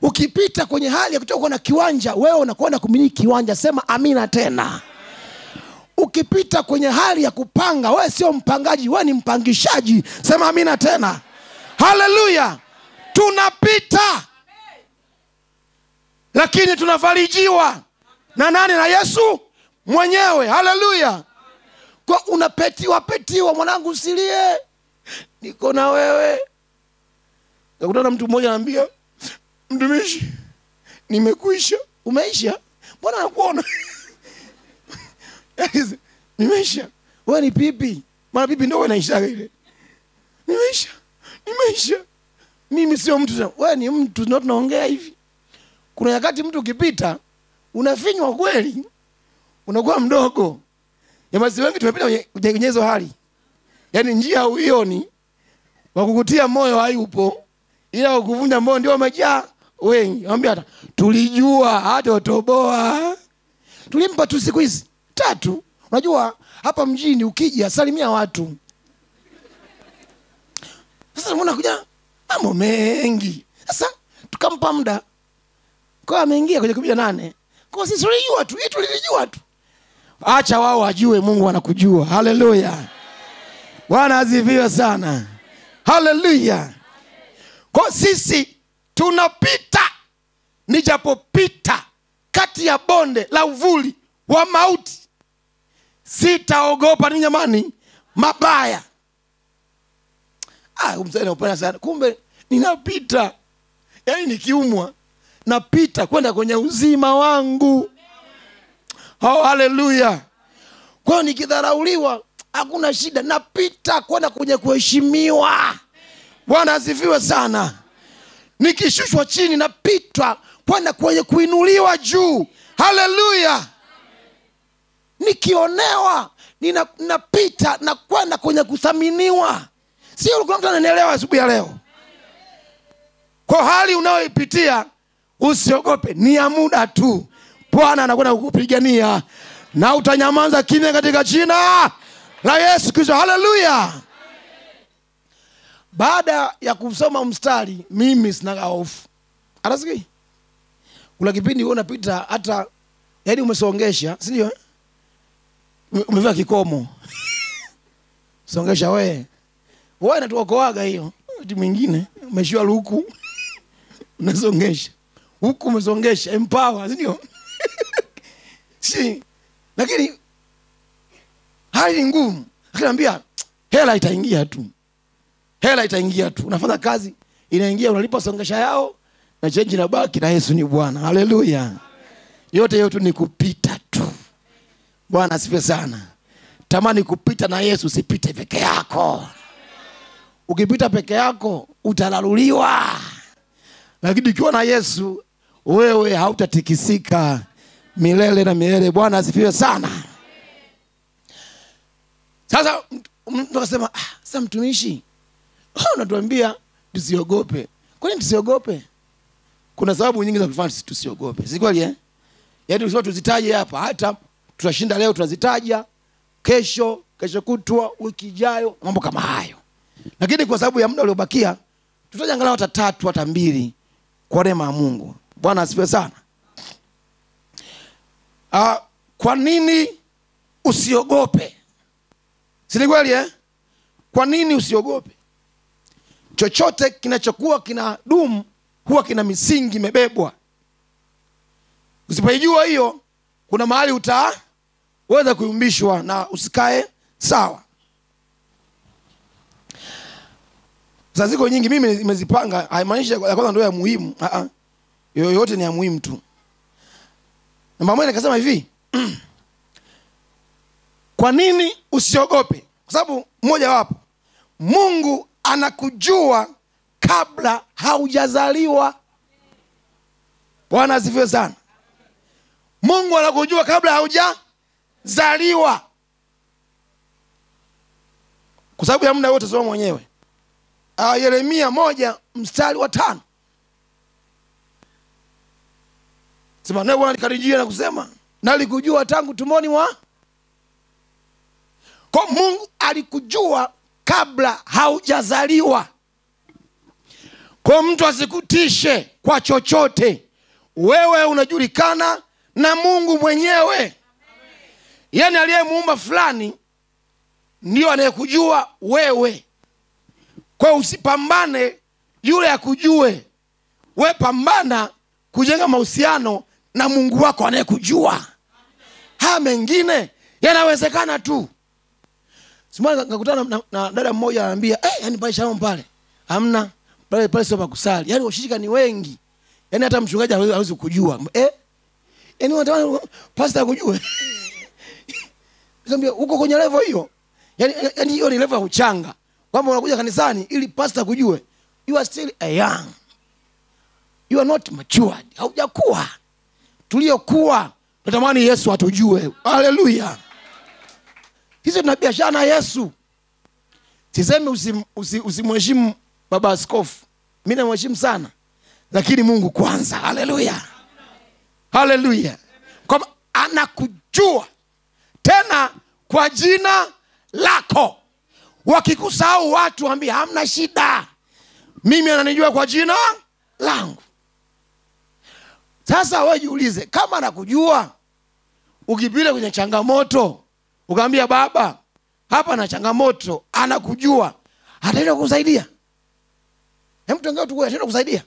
Ukipita kwenye hali ya kutokuwa na kiwanja, wewe unakwenda kumiliki kiwanja. Sema amina tena. Ukipita kwenye hali ya kupanga, wewe sio mpangaji, wewe ni mpangishaji. Sema amina tena. Haleluya. Tunapita, lakini tunafarijiwa na nani? Na Yesu mwenyewe. Haleluya. Kwa unapetiwa, mwanangu usilie, niko na wewe. Nakutana mtu mmoja anambia, mtumishi, nimekuisha. Umeisha? Mbona nakuona? Nimeisha. Wewe ni pipi. Maana pipi ndio inaisha ile. Nimeisha. Mimi sio mtu. Wewe ni mtu, ndio tunaongea hivi. Kuna wakati mtu ukipita unafinywa kweli, unakuwa mdogo. Jamaa wengi tumepita kwenye hizo hali. Yaani njia huioni, wakukutia moyo hayupo, ila wakuvunja moyo ndio wamejaa wengi. Anambia hata tulijua hata utoboa. Tulimpa tu siku hizi 3. Unajua hapa mjini ukija salimia watu. Sasa mbona kuja mambo mengi. Sasa tukampa muda. Kwa ameingia kwenye 18. Kwa sisi tulijua tu. Acha wao wajue Mungu anakujua. Haleluya. Bwana asifiwe sana. Haleluya. Kwa sisi tunapita. Nijapopita kati ya bonde la uvuli wa mauti, sitaogopa nini jamani? Mabaya. Umsana upenda sana. Kumbe ninapita. Yaani nikiumwa napita kwenda kwenye uzima wangu. Haleluya. Kwa nikidharauliwa hakuna shida, napita kwenda kwenye kuheshimiwa. Bwana asifiwe sana. Nikishushwa chini napita kwenda kwenye kuinuliwa juu. Haleluya. Nikionewa ninapita na kwenda kwenye kuthaminiwa. Sio kuna mtu ananielewa asubuhi ya leo? Kwa hali unayoipitia usiogope, ni ya muda tu. Bwana anakwenda kukupigania na utanyamaza kimya katika jina la Yesu Kristo. Haleluya. Baada ya kusoma mstari, mimi sina hofu. Anasikia? Kuna kipindi wewe unapita hata yaani umesongesha, si ndio? Umevaa kikomo. Songesha wewe. Wewe unatuokoaga hiyo. Mtu mwingine umeshua luku. Unasongesha. Huku umesongesha empower, si ndio? Si. Lakini hali ngumu. Akiniambia hela itaingia tu. hela itaingia tu. Unafanya kazi, inaingia, unalipa songesha yao, na change inabaki, na Yesu ni Bwana. Haleluya. Yote yote ni kupita tu. Bwana asifiwe sana. Tamani kupita na Yesu, usipite peke yako. Ukipita peke yako utalaluliwa. Lakini ukiwa na Yesu, wewe hautatikisika milele na milele. Bwana asifiwe sana. Sasa mtu akasema, sasa mtumishi, unatuambia tusiogope. Kwa nini tusiogope? Kuna sababu nyingi za kufanya tusiogope. Si kweli eh? Yaani usio tuzitaje hapa, hata tutashinda leo tunazitaja, kesho kutwa, wiki ijayo, mambo kama hayo. Lakini kwa sababu ya muda uliobakia, tutaja angalau hata 3 hata 2 kwa neema ya Mungu. Bwana asifiwe sana. Kwa nini usiogope? Si kweli eh? Kwa nini usiogope? Chochote kinachokuwa kinadumu huwa kina misingi imebebwa. Usipojua hiyo, kuna mahali utaweza kuyumbishwa na usikae sawa. Sasa ziko nyingi mimi nimezipanga, haimaanishi ya kwanza ndio ya muhimu. Yoyote ni ya muhimu tu. Namba moja nikasema hivi, kwa nini usiogope? Kwa sababu mmoja wapo, Mungu anakujua kabla haujazaliwa. Bwana asifiwe sana. Mungu anakujua kabla haujazaliwa. Kwa sababu ya muda wote soma mwenyewe. Yeremia 1:5. Sema na Bwana alikaribia na kusema, nalikujua tangu tumboni mwa. Kwa Mungu alikujua kabla haujazaliwa. Kwa mtu asikutishe kwa chochote. Wewe unajulikana na Mungu mwenyewe. Yaani aliyemuumba fulani ndio anayekujua wewe. Kwa usipambane yule akujue. Wewe pambana kujenga mahusiano na Mungu wako anayekujua. Haya mengine yanawezekana tu. Simama nikakutana na dada mmoja ananiambia, yani pale Shalom pale hamna pale sio pa kusali. Yaani washirika ni wengi. Yaani hata mchungaji hawezi kujua. Yaani watu pastor kujua. Nikamwambia uko kwenye level hiyo. Yaani hiyo ni level ya uchanga. Kwamba unakuja kanisani ili pastor kujue. You are still a young. You are not matured. Haujakuwa. Tuliokuwa tunatamani Yesu atujue. Haleluya. Hizo tuna biashara na Yesu. Sisemi usimheshimu baba askofu. Mimi namheshimu sana. Lakini Mungu kwanza. Haleluya. Haleluya. Kwa anakujua tena kwa jina lako. Wakikusahau watu waambie hamna shida. Mimi ananijua kwa jina langu. Sasa wewe jiulize, kama anakujua, ukipita kwenye changamoto, ukamwambia baba, hapa na changamoto, anakujua, ataenda kukusaidia. Hem, tuongee tu, ataenda kukusaidia.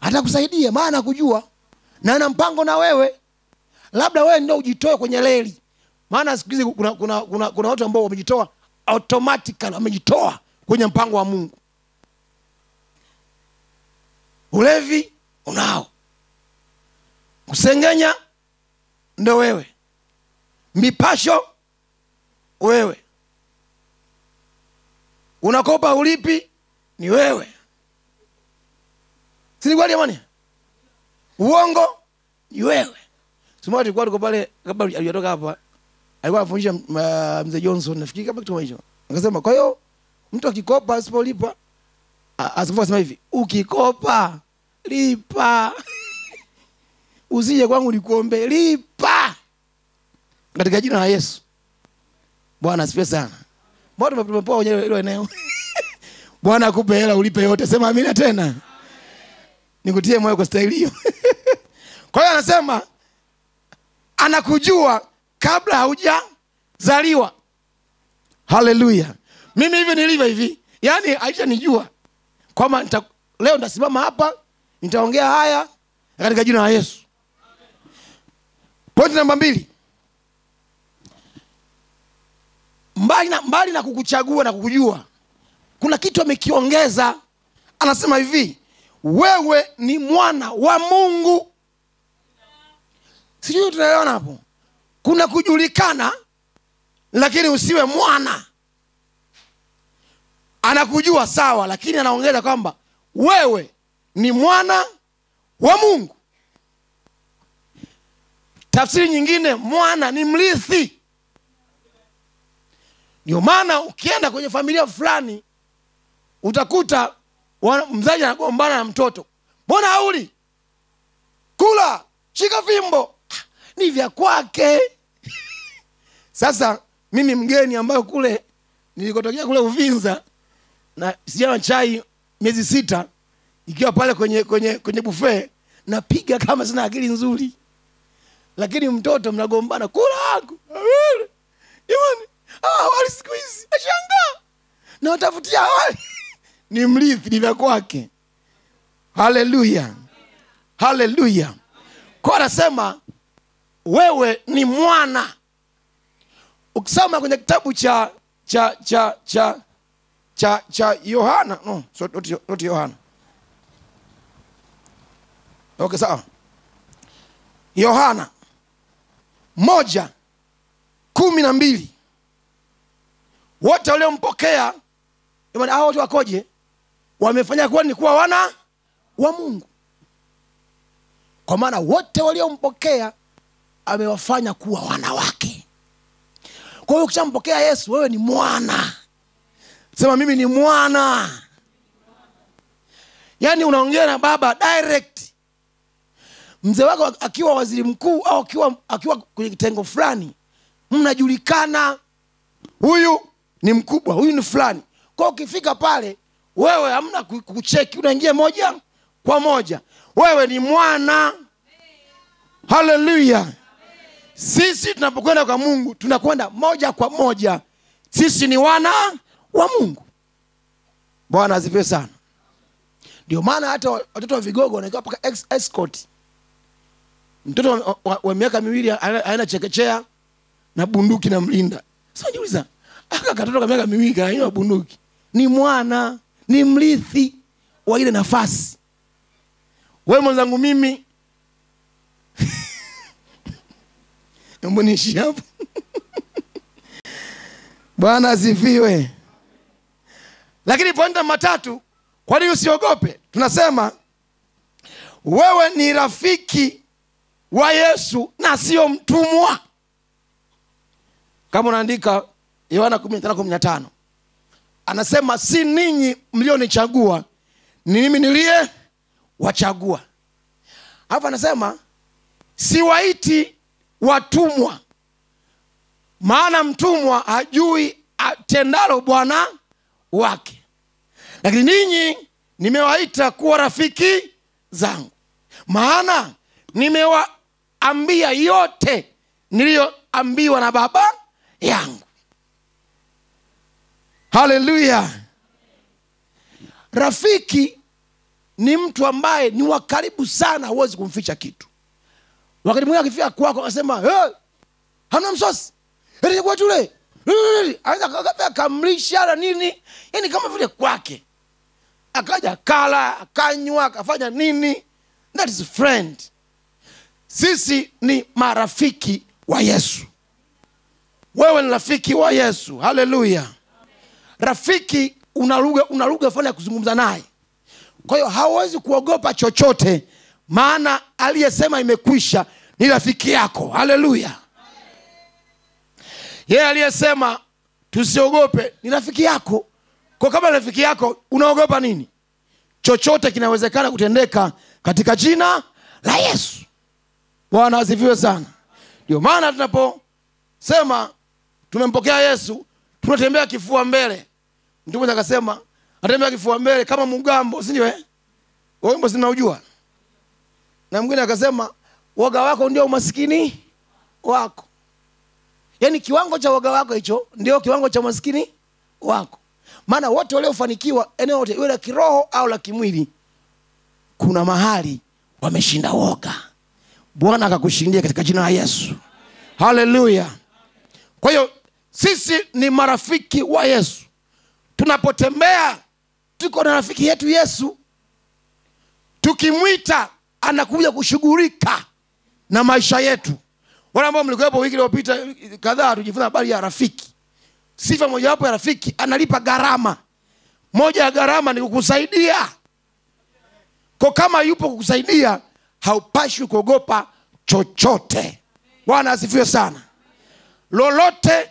Atakusaidia maana anakujua na ana mpango na wewe. Labda wewe ndio ujitoe kwenye reli. Maana siku hizi kuna watu ambao wamejitoa automatically, wamejitoa kwenye mpango wa Mungu. Ulevi unao. Kusengenya ndio wewe. Mipasho wewe. Unakopa ulipi ni wewe. Si kweli jamani? Uongo ni wewe. Sema tulikuwa tuko pale kabla hajatoka hapa. Alikuwa anafundisha mzee Johnson, nafikiri kama kitu hicho. Akasema kwa hiyo mtu akikopa asipolipa, asifanye hivi, ukikopa lipa. Usije kwangu nikuombe, lipa. Katika jina la Yesu. Bwana asifiwe sana. Mbona tumepoa kwenye hilo eneo? Bwana akupe hela ulipe yote. Sema amina tena. Nikutie moyo kwa staili hiyo. Kwa hiyo anasema anakujua kabla haujazaliwa. Haleluya. Mimi hivi nilivyo hivi. Yaani Aisha nijua kwamba leo nitasimama hapa, nitaongea haya katika jina la Yesu. Point namba 2. Mbali na kukuchagua na kukujua, kuna kitu amekiongeza. Anasema hivi, wewe ni mwana wa Mungu. Sijui tunaelewana hapo. Kuna kujulikana lakini usiwe mwana. Anakujua sawa, lakini anaongeza kwamba wewe ni mwana wa Mungu. Tafsiri nyingine, mwana ni mrithi. Ndio maana ukienda kwenye familia fulani utakuta mzazi anagombana na mtoto. Mbona hauli? Kula, shika fimbo. Ni vya kwake. Sasa mimi mgeni ambayo kule nilikotokea kule Uvinza na sijana chai miezi 6 ikiwa pale kwenye buffet, napiga kama sina akili nzuri. Lakini mtoto mnagombana, kula haku. Jamani, wali siku hizi ashangaa. Na utafutia wali. Ni mrithi, ni vya kwake. Haleluya. Haleluya. Kwa anasema wewe ni mwana. Ukisoma kwenye kitabu cha Yohana, no, not Yohana. Okay, sawa. Yohana 1:12. Wote waliompokea, jamani, hao watu wakoje? Wamefanya kuwa ni kuwa wana wa Mungu. Kwa maana wote waliompokea amewafanya kuwa wana wake. Kwa hiyo ukishampokea Yesu, wewe ni mwana. Sema mimi ni mwana. Yaani unaongea na baba direct. Mzee wako akiwa waziri mkuu au akiwa kwenye kitengo fulani, mnajulikana, huyu ni mkubwa, huyu ni fulani. Kwa ukifika pale, wewe hamna kucheki, unaingia moja kwa moja. Wewe ni mwana. Haleluya. Sisi tunapokwenda kwa Mungu, tunakwenda moja kwa moja. Sisi ni wana wa Mungu. Bwana asifiwe sana. Ndio maana hata watoto wa vigogo wanakuwa paka escort. Mtoto wa miaka 2 aina chekechea na bunduki na mlinda. Sasa jiuliza, aka katoto wa miaka 2 haina bunduki. Ni mwana, ni mrithi wa ile nafasi. Wewe mwenzangu mimi mbonishi hapo. Bwana asifiwe. Lakini pointi 3, kwa nini usiogope? Tunasema wewe ni rafiki wa Yesu na sio mtumwa. Kama unaandika Yohana 15:15. Anasema si ninyi mlionichagua, ni mimi niliye wachagua. Hapa anasema siwaiti watumwa, maana mtumwa hajui atendalo bwana wake. Lakini ninyi nimewaita kuwa rafiki zangu, maana nimewaambia yote niliyoambiwa na Baba yangu. Haleluya. Rafiki ni mtu ambaye ni wa karibu sana, huwezi kumficha kitu. Wakati mwingine akifika kwako akasema, "Hey, hamna msosi. Heri kwa tule." Anaweza kamlisha na nini? Yaani kama vile kwake. Akaja kala, akanywa, akafanya nini? That is friend. Sisi ni marafiki wa Yesu. Wewe ni rafiki wa Yesu. Haleluya. Rafiki una lugha fulani ya kuzungumza naye. Kwa hiyo hauwezi kuogopa chochote, maana aliyesema imekwisha ni rafiki yako. Haleluya. Yeye aliyesema tusiogope ni rafiki yako. Kwa kama rafiki yako, unaogopa nini? Chochote kinawezekana kutendeka katika jina la Yesu. Bwana asifiwe sana. Ndio maana tunaposema tumempokea Yesu, tunatembea kifua mbele. Mtu mmoja akasema atembea kifua mbele kama mgambo, si ndio? Wewe wimbo sinaujua. Na mwingine akasema woga wako ndio umaskini wako. Yaani kiwango cha woga wako hicho ndio kiwango cha umaskini wako. Maana wote waliofanikiwa eneo lote, iwe la kiroho au la kimwili, kuna mahali wameshinda woga. Bwana akakushindia katika jina la Yesu. Haleluya. Kwa hiyo sisi ni marafiki wa Yesu. tunapotembea tuko na rafiki yetu Yesu. Tukimwita anakuja kushughulika na maisha yetu. Wale ambao mlikuwepo wiki iliyopita kadhaa tujifunza habari ya rafiki. Sifa moja wapo ya rafiki, analipa gharama. Moja ya gharama ni kukusaidia. Kwa kama yupo kukusaidia, haupashwi kuogopa chochote. Bwana asifiwe sana. Lolote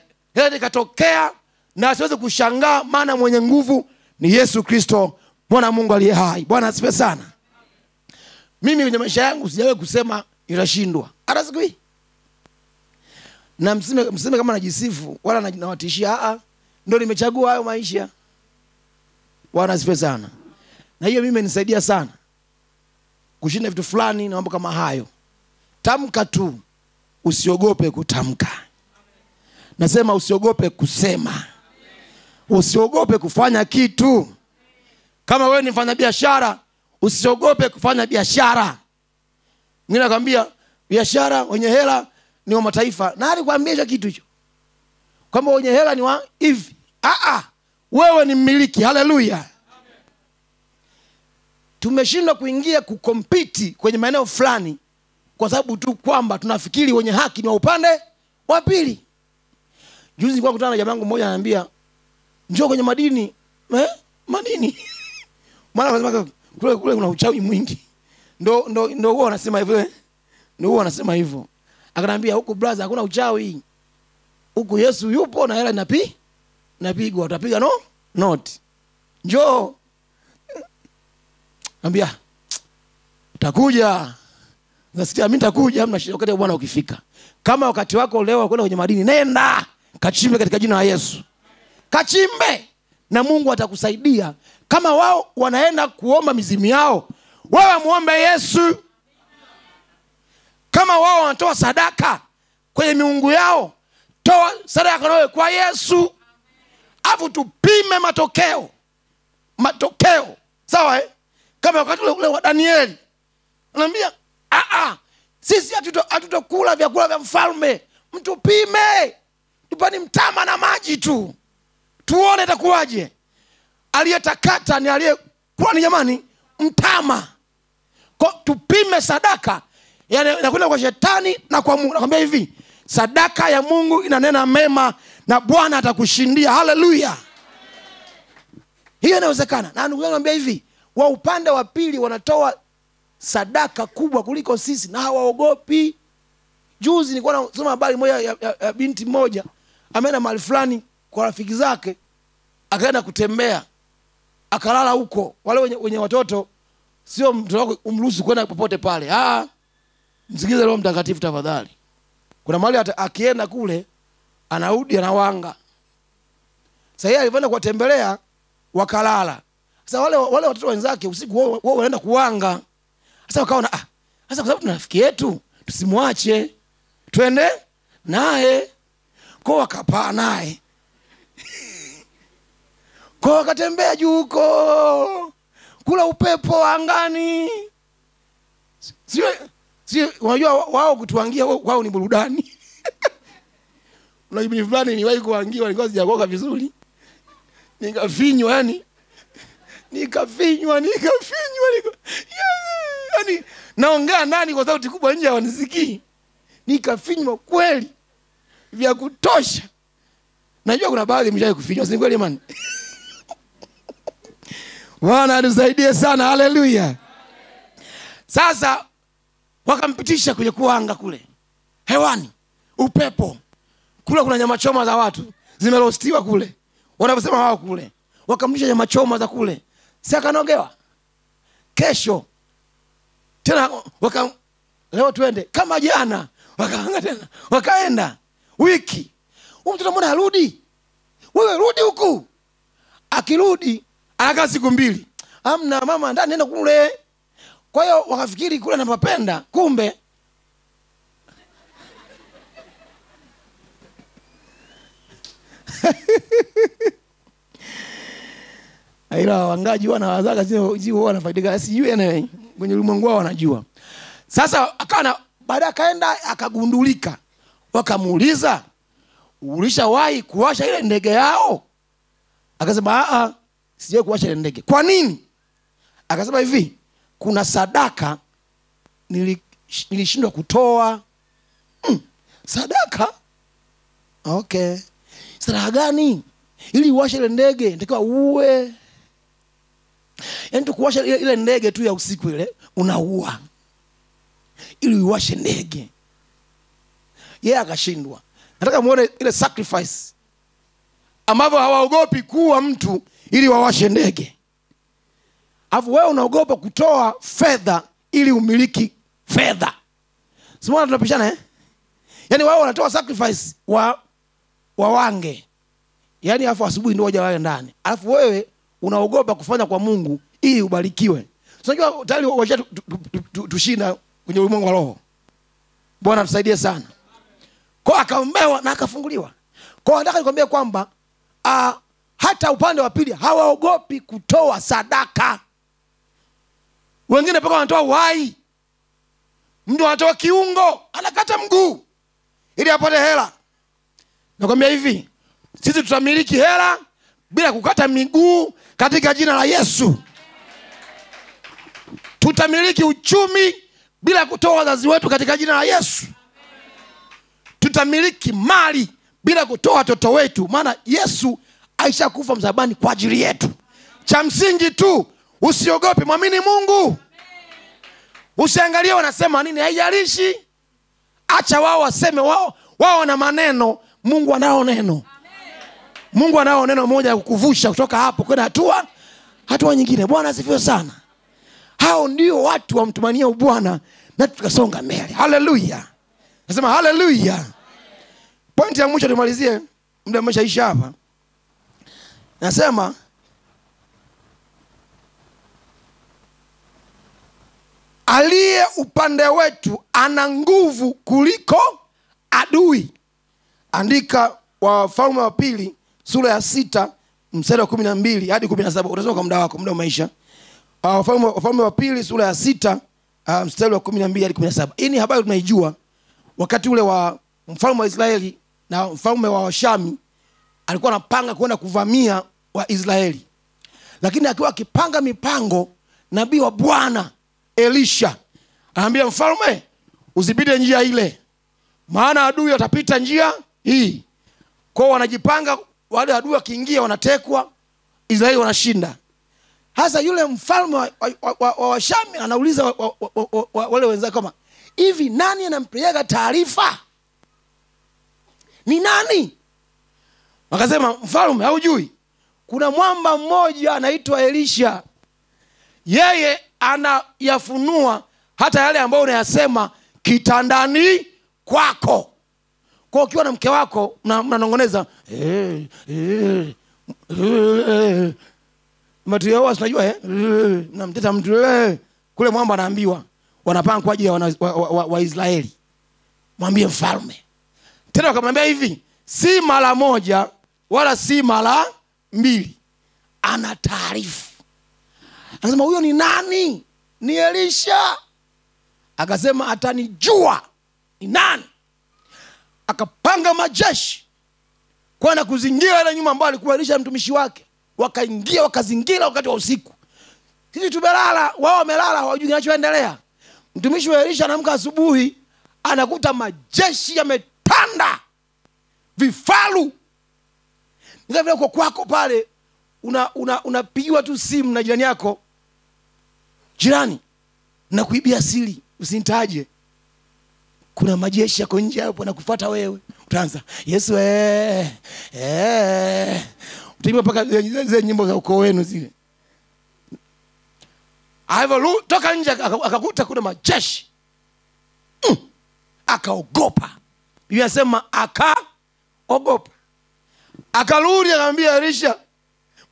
likatokea na asiweze kushangaa, maana mwenye nguvu ni Yesu Kristo, Bwana Mungu aliye hai. Bwana asifiwe sana. Mimi kwenye maisha yangu sijawahi kusema nitashindwa. Hata siku hii. Na mseme kama najisifu wala nawatishia, ndio nimechagua hayo maisha. Bwana asifiwe sana. Na hiyo mimi imenisaidia sana kushinda vitu fulani na mambo kama hayo. Tamka tu, usiogope kutamka. Nasema usiogope kusema. Usiogope kufanya kitu. Kama wewe ni mfanya biashara, usiogope kufanya biashara. Mimi nakwambia biashara wenye hela ni wa mataifa. Na alikwambia kitu hicho, kwamba wenye hela ni wa hivi. Wewe ni mmiliki. Haleluya. Tumeshindwa kuingia kukompiti kwenye maeneo fulani kwa sababu tu kwamba tunafikiri wenye haki ni wa upande wa pili. Juzi nilikuwa kutana na jamaa wangu mmoja ananiambia, njoo kwenye madini. Madini. Maana anasema kule kuna uchawi mwingi. Ndio huo anasema hivyo. Ndio huo anasema hivyo. Akanambia huko brother hakuna uchawi. Huko Yesu yupo na hela napigwa. Utapiga not. Njoo. Ambia utakuja. Nasikia mimi nitakuja, hamna shida wakati Bwana ukifika. Kama wakati wako leo kwenda kwenye madini, nenda kachimbe katika jina la Yesu. Kachimbe na Mungu atakusaidia. Kama wao wanaenda kuomba mizimu yao, wewe muombe Yesu. Kama wao wanatoa sadaka kwenye miungu yao, toa sadaka nawe kwa Yesu. Afu tupime matokeo. Sawa Kama wakati ule wa Danieli, anambia sisi hatutokula vyakula vya mfalme. Mtupime. Tupani mtama na maji tu. Tuone itakuwaje. Aliyetakata ni aliyekuwa ni jamani mtama. Kwa tupime sadaka. Yani inakwenda kwa shetani na kwa Mungu. Nakwambia hivi, sadaka ya Mungu inanena mema na Bwana atakushindia. Haleluya. Hiyo inawezekana. Na ndugu yangu nakwambia hivi, wa upande wa pili wanatoa sadaka kubwa kuliko sisi na hawaogopi. Juzi nilikuwa nasoma habari moja ya binti moja ameenda mahali fulani kwa rafiki zake, akaenda kutembea, akalala huko. Wale wenye watoto sio mtoto wako umruhusu kwenda popote pale. Msikize Roho Mtakatifu tafadhali. Kuna mahali akienda kule anarudi anawanga. Sasa yeye alipoenda kuwatembelea wakalala. Sasa wale watoto wenzake usiku wao wanaenda kuwanga. Sasa wakaona sasa kwa sababu tuna rafiki yetu tusimwache, twende naye. Kwa wakapaa naye. Kwa wakatembea juu huko, kula upepo angani. Sio unajua wao kutuangia wao ni burudani. Unajua fulani niwahi kuangia walikuwa sijakoka vizuri. Nikafinywa nikafinywa. Yani naongea nani kwa sauti kubwa nje wanisikii. Nikafinywa kweli vya kutosha. Najua kuna baadhi mshawahi kufinywa, si kweli man? Bwana atusaidie sana. Haleluya. Sasa wakampitisha kwenye kuanga kule. Hewani, upepo. Kule kuna nyama choma za watu zimerostiwa kule. Wanaposema wao kule. Wakamlisha nyama choma za kule. Si akanogewa. Kesho tena leo twende kama jana. Wakaanga tena. Wakaenda wiki. Mtoto mbona harudi? Wewe rudi huku. Akirudi anakaa siku 2. Amna mama ndani nenda kule. Kwa hiyo wakafikiri kule anapapenda, kumbe ila wangaji wanawazaga sio wanafaidika, sijui ene kwenye ulimwengu wao wanajua. Sasa baada akaenda akagundulika. Wakamuuliza, ulishawahi kuwasha ile ndege yao? Akasema sijawahi kuwasha ile ndege. Kwa nini? Akasema hivi, kuna sadaka nilishindwa kutoa. Sadaka? Okay. Sadaka gani? Ili uwashe ile ndege nitakiwa uwe. Yaani tukuwasha ile ndege tu ya usiku ile unaua. Ili uwashe ndege. Yeye akashindwa. Nataka muone ile sacrifice ambavyo hawaogopi kuwa mtu ili wawashe ndege. Alafu wewe unaogopa kutoa fedha ili umiliki fedha. Simona tunapishana Yaani wao wanatoa sacrifice wa wange. Yaani alafu asubuhi ndio waje wale ndani. Alafu wewe unaogopa kufanya kwa Mungu ili ubarikiwe. Unajua tayari wacha tushinda kwenye ulimwengu wa roho. Bwana tusaidie sana. Kwa akaombewa na akafunguliwa. Kwa nataka nikwambie kwamba hata upande wa pili hawaogopi kutoa sadaka. Wengine paka wanatoa uhai. Mtu anatoa kiungo, anakata mguu ili apate hela. Nakwambia hivi, sisi tutamiliki hela bila kukata miguu katika jina la Yesu. Tutamiliki uchumi bila kutoa wazazi wetu katika jina la Yesu. Tutamiliki mali bila kutoa watoto wetu, maana Yesu aishakufa msalabani kwa ajili yetu. Cha msingi tu usiogope, muamini Mungu. Usiangalie wanasema nini, haijalishi. Acha wao waseme, wao na maneno, Mungu anao neno. Mungu anao neno moja ya kukuvusha kutoka hapo kwenda hatua nyingine. Bwana asifiwe sana. Hao ndio watu wamtumania Bwana na tukasonga mbele. Haleluya. Nasema haleluya. Pointi ya mwisho tumalizie, muda umeshaisha hapa. Nasema aliye upande wetu ana nguvu kuliko adui. Andika Wafalme wa pili sura ya 6 mstari wa 12 hadi 17. Utasoma kwa muda wako, muda umeisha. Wafalme wa pili sura ya 6 mstari wa 12 hadi 17. Hii ni habari tunaijua wakati ule wa mfalme wa Israeli na mfalme wa Shami alikuwa anapanga kwenda kuvamia wa Israeli. Lakini akiwa akipanga mipango, nabii wa Bwana Elisha anambia mfalme, usipite njia ile, maana adui atapita njia hii. Kwa wanajipanga, wale adui wakiingia wanatekwa, Israeli wanashinda. Hasa yule mfalme wa Shami anauliza wale wenzake kama, hivi nani anampeleka taarifa? Ni nani? Wakasema, mfalme haujui, kuna mwamba mmoja anaitwa Elisha. Yeye anayafunua hata yale ambayo unayasema kitandani kwako. Kwa ukiwa na mke wako mnanongoneza, mtu yao unajua mnamteta mtu kule, mwamba anaambiwa wanapanga kwa ajili ya wa Israeli. Mwambie mfalme. Tena wakamwambia hivi, si mara moja wala si mara mbili, ana taarifa. Akasema, huyo ni nani? Ni Elisha. Akasema, atanijua ni nani. Akapanga majeshi kwenda kuzingira ile nyumba ambayo alikuwa Elisha mtumishi wake. Wakaingia wakazingira wakati wa usiku. Sisi tumelala, wao wamelala, hawajui kinachoendelea. Mtumishi wa Elisha anaamka asubuhi, anakuta majeshi yametanda, vifaru. Ndio vile kwako pale unapigiwa tu simu na jirani yako, jirani na kuibia siri, usinitaje, kuna majeshi yako nje hapo na kufuata wewe. Utaanza, Yesu utaimba paka zile nyimbo za ukoo wenu zile. Hivyo toka nje akakuta kuna majeshi. Akaogopa. Biblia inasema akaogopa. Akarudi akamwambia Elisha,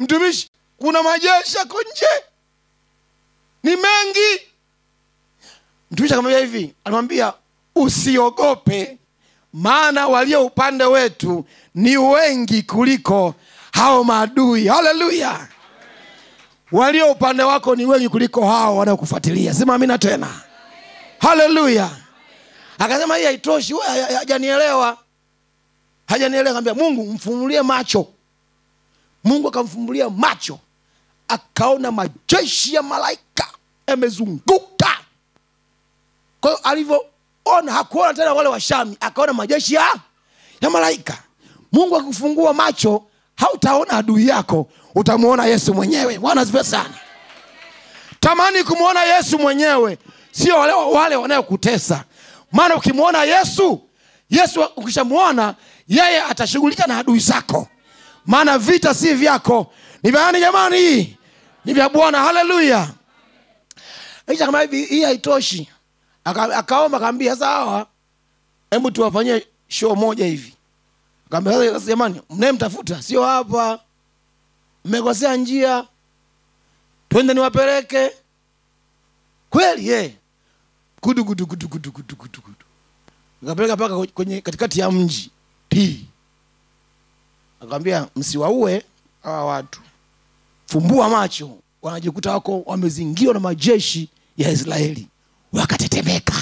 mtumishi, kuna majeshi yako nje, ni mengi. Mtumishi akamwambia hivi, anamwambia, usiogope, maana walio upande wetu ni wengi kuliko hao maadui. Haleluya. Walio upande wako ni wengi kuliko hao wanaokufuatilia. Sema amina tena. Haleluya. Akasema, hii haitoshi, hajanielewa. Hajanielewa. Akamwambia, Mungu mfunulie macho. Mungu akamfumbulia macho, akaona majeshi ya malaika yamezunguka. Kwa hiyo alivyoona, hakuona tena wale Washami, akaona majeshi ya malaika. Mungu akifungua macho, hautaona adui yako, utamuona Yesu mwenyewe. Bwana asifiwe sana. Tamani kumuona Yesu mwenyewe, sio wale wanayokutesa. Maana ukimuona Yesu ukishamuona, yeye atashughulika na adui zako. Maana vita si vyako, ni vya nani jamani? Ni vya Bwana. Haleluya. Aisha kama hivi, hii haitoshi. Akaomba, akamwambia sawa, hebu tuwafanyie show moja hivi. Akamwambia sasa jamani, mnayemtafuta sio hapa, mmekosea njia, twende niwapeleke. Kweli kudu. Akapeleka paka kwenye katikati ya mji. Akamwambia msiwaue hawa watu. Fumbua macho, wanajikuta wako wamezingirwa na majeshi ya Israeli. Wakatetemeka.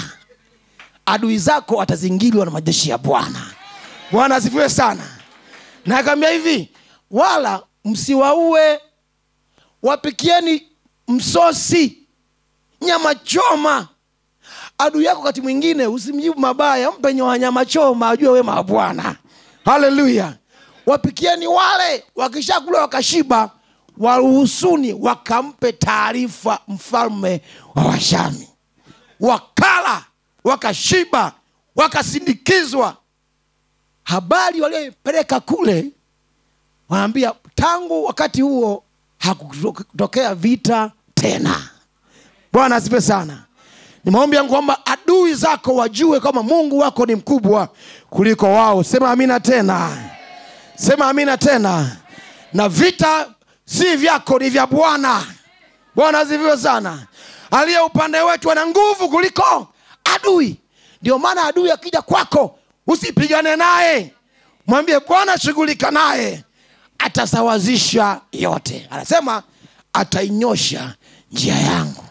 Adui zako atazingirwa na majeshi ya Bwana. Bwana asifiwe sana. Na akamwambia hivi, wala msiwaue, wapikieni msosi, nyama choma. Adui yako wakati mwingine usimjibu mabaya, mpe nyama choma, ajue wema wa Bwana. Haleluya. Wapikieni wale, wakishakula wakashiba, waruhusuni wakampe taarifa mfalme wa Washami. Wakala, wakashiba, wakasindikizwa. Habari walioipeleka kule, wanaambia tangu wakati huo hakutokea vita tena. Bwana asifiwe sana. Ni maombi yangu kwamba adui zako wajue kama Mungu wako ni mkubwa kuliko wao. Sema amina tena. Sema amina tena. Na vita si vyako, ni vya Bwana. Bwana asifiwe sana. Aliye upande wetu ana nguvu kuliko adui. Ndio maana adui akija kwako, usipigane naye. Mwambie Bwana shughulika naye, atasawazisha yote. Anasema atainyosha njia yangu.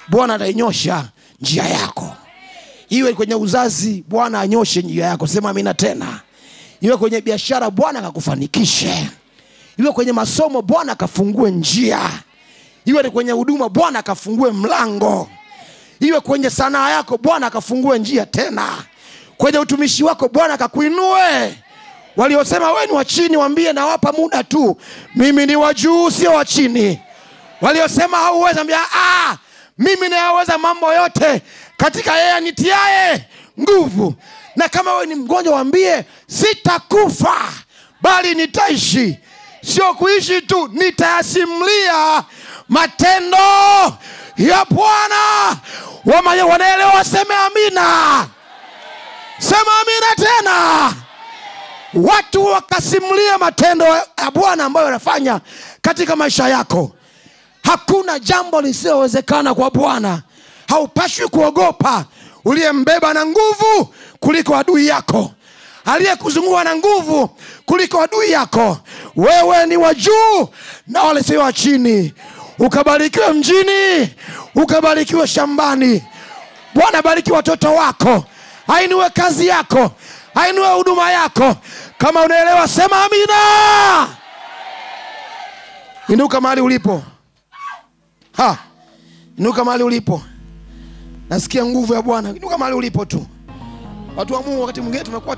Bwana atainyosha njia yako. Iwe kwenye uzazi, Bwana anyoshe njia yako. Sema amina tena. Iwe kwenye biashara, Bwana akakufanikishe. Iwe kwenye masomo, Bwana akafungue njia. Iwe kwenye huduma, Bwana akafungue mlango. Iwe kwenye sanaa yako, Bwana akafungue njia tena. Kwenye utumishi wako, Bwana akakuinue. Waliosema wewe ni wa chini, waambie nawapa muda tu, mimi ni wa juu, sio wa chini. Waliosema hauwezi, ambia mimi naweza mambo yote katika yeye anitiaye nguvu. Na kama wewe ni mgonjwa, waambie sitakufa bali nitaishi. Sio kuishi tu, nitayasimulia matendo ya Bwana. Wanaelewa waseme amina. Sema amina tena. Watu wakasimulia matendo ya Bwana ambayo anafanya katika maisha yako. Hakuna jambo lisilowezekana kwa Bwana. Haupaswi kuogopa. Uliyembeba na nguvu kuliko adui yako, aliyekuzunguka na nguvu kuliko adui yako. Wewe ni wa juu na wale sio wa chini. Ukabarikiwe mjini, ukabarikiwe shambani. Bwana bariki watoto wako, ainue kazi yako, ainue huduma yako. Kama unaelewa sema amina. Inuka mahali ulipo. Inuka mahali ulipo. Nasikia nguvu ya Bwana. Inuka mahali ulipo tu. Watu wa Mungu, wakati mwingine tunakuwa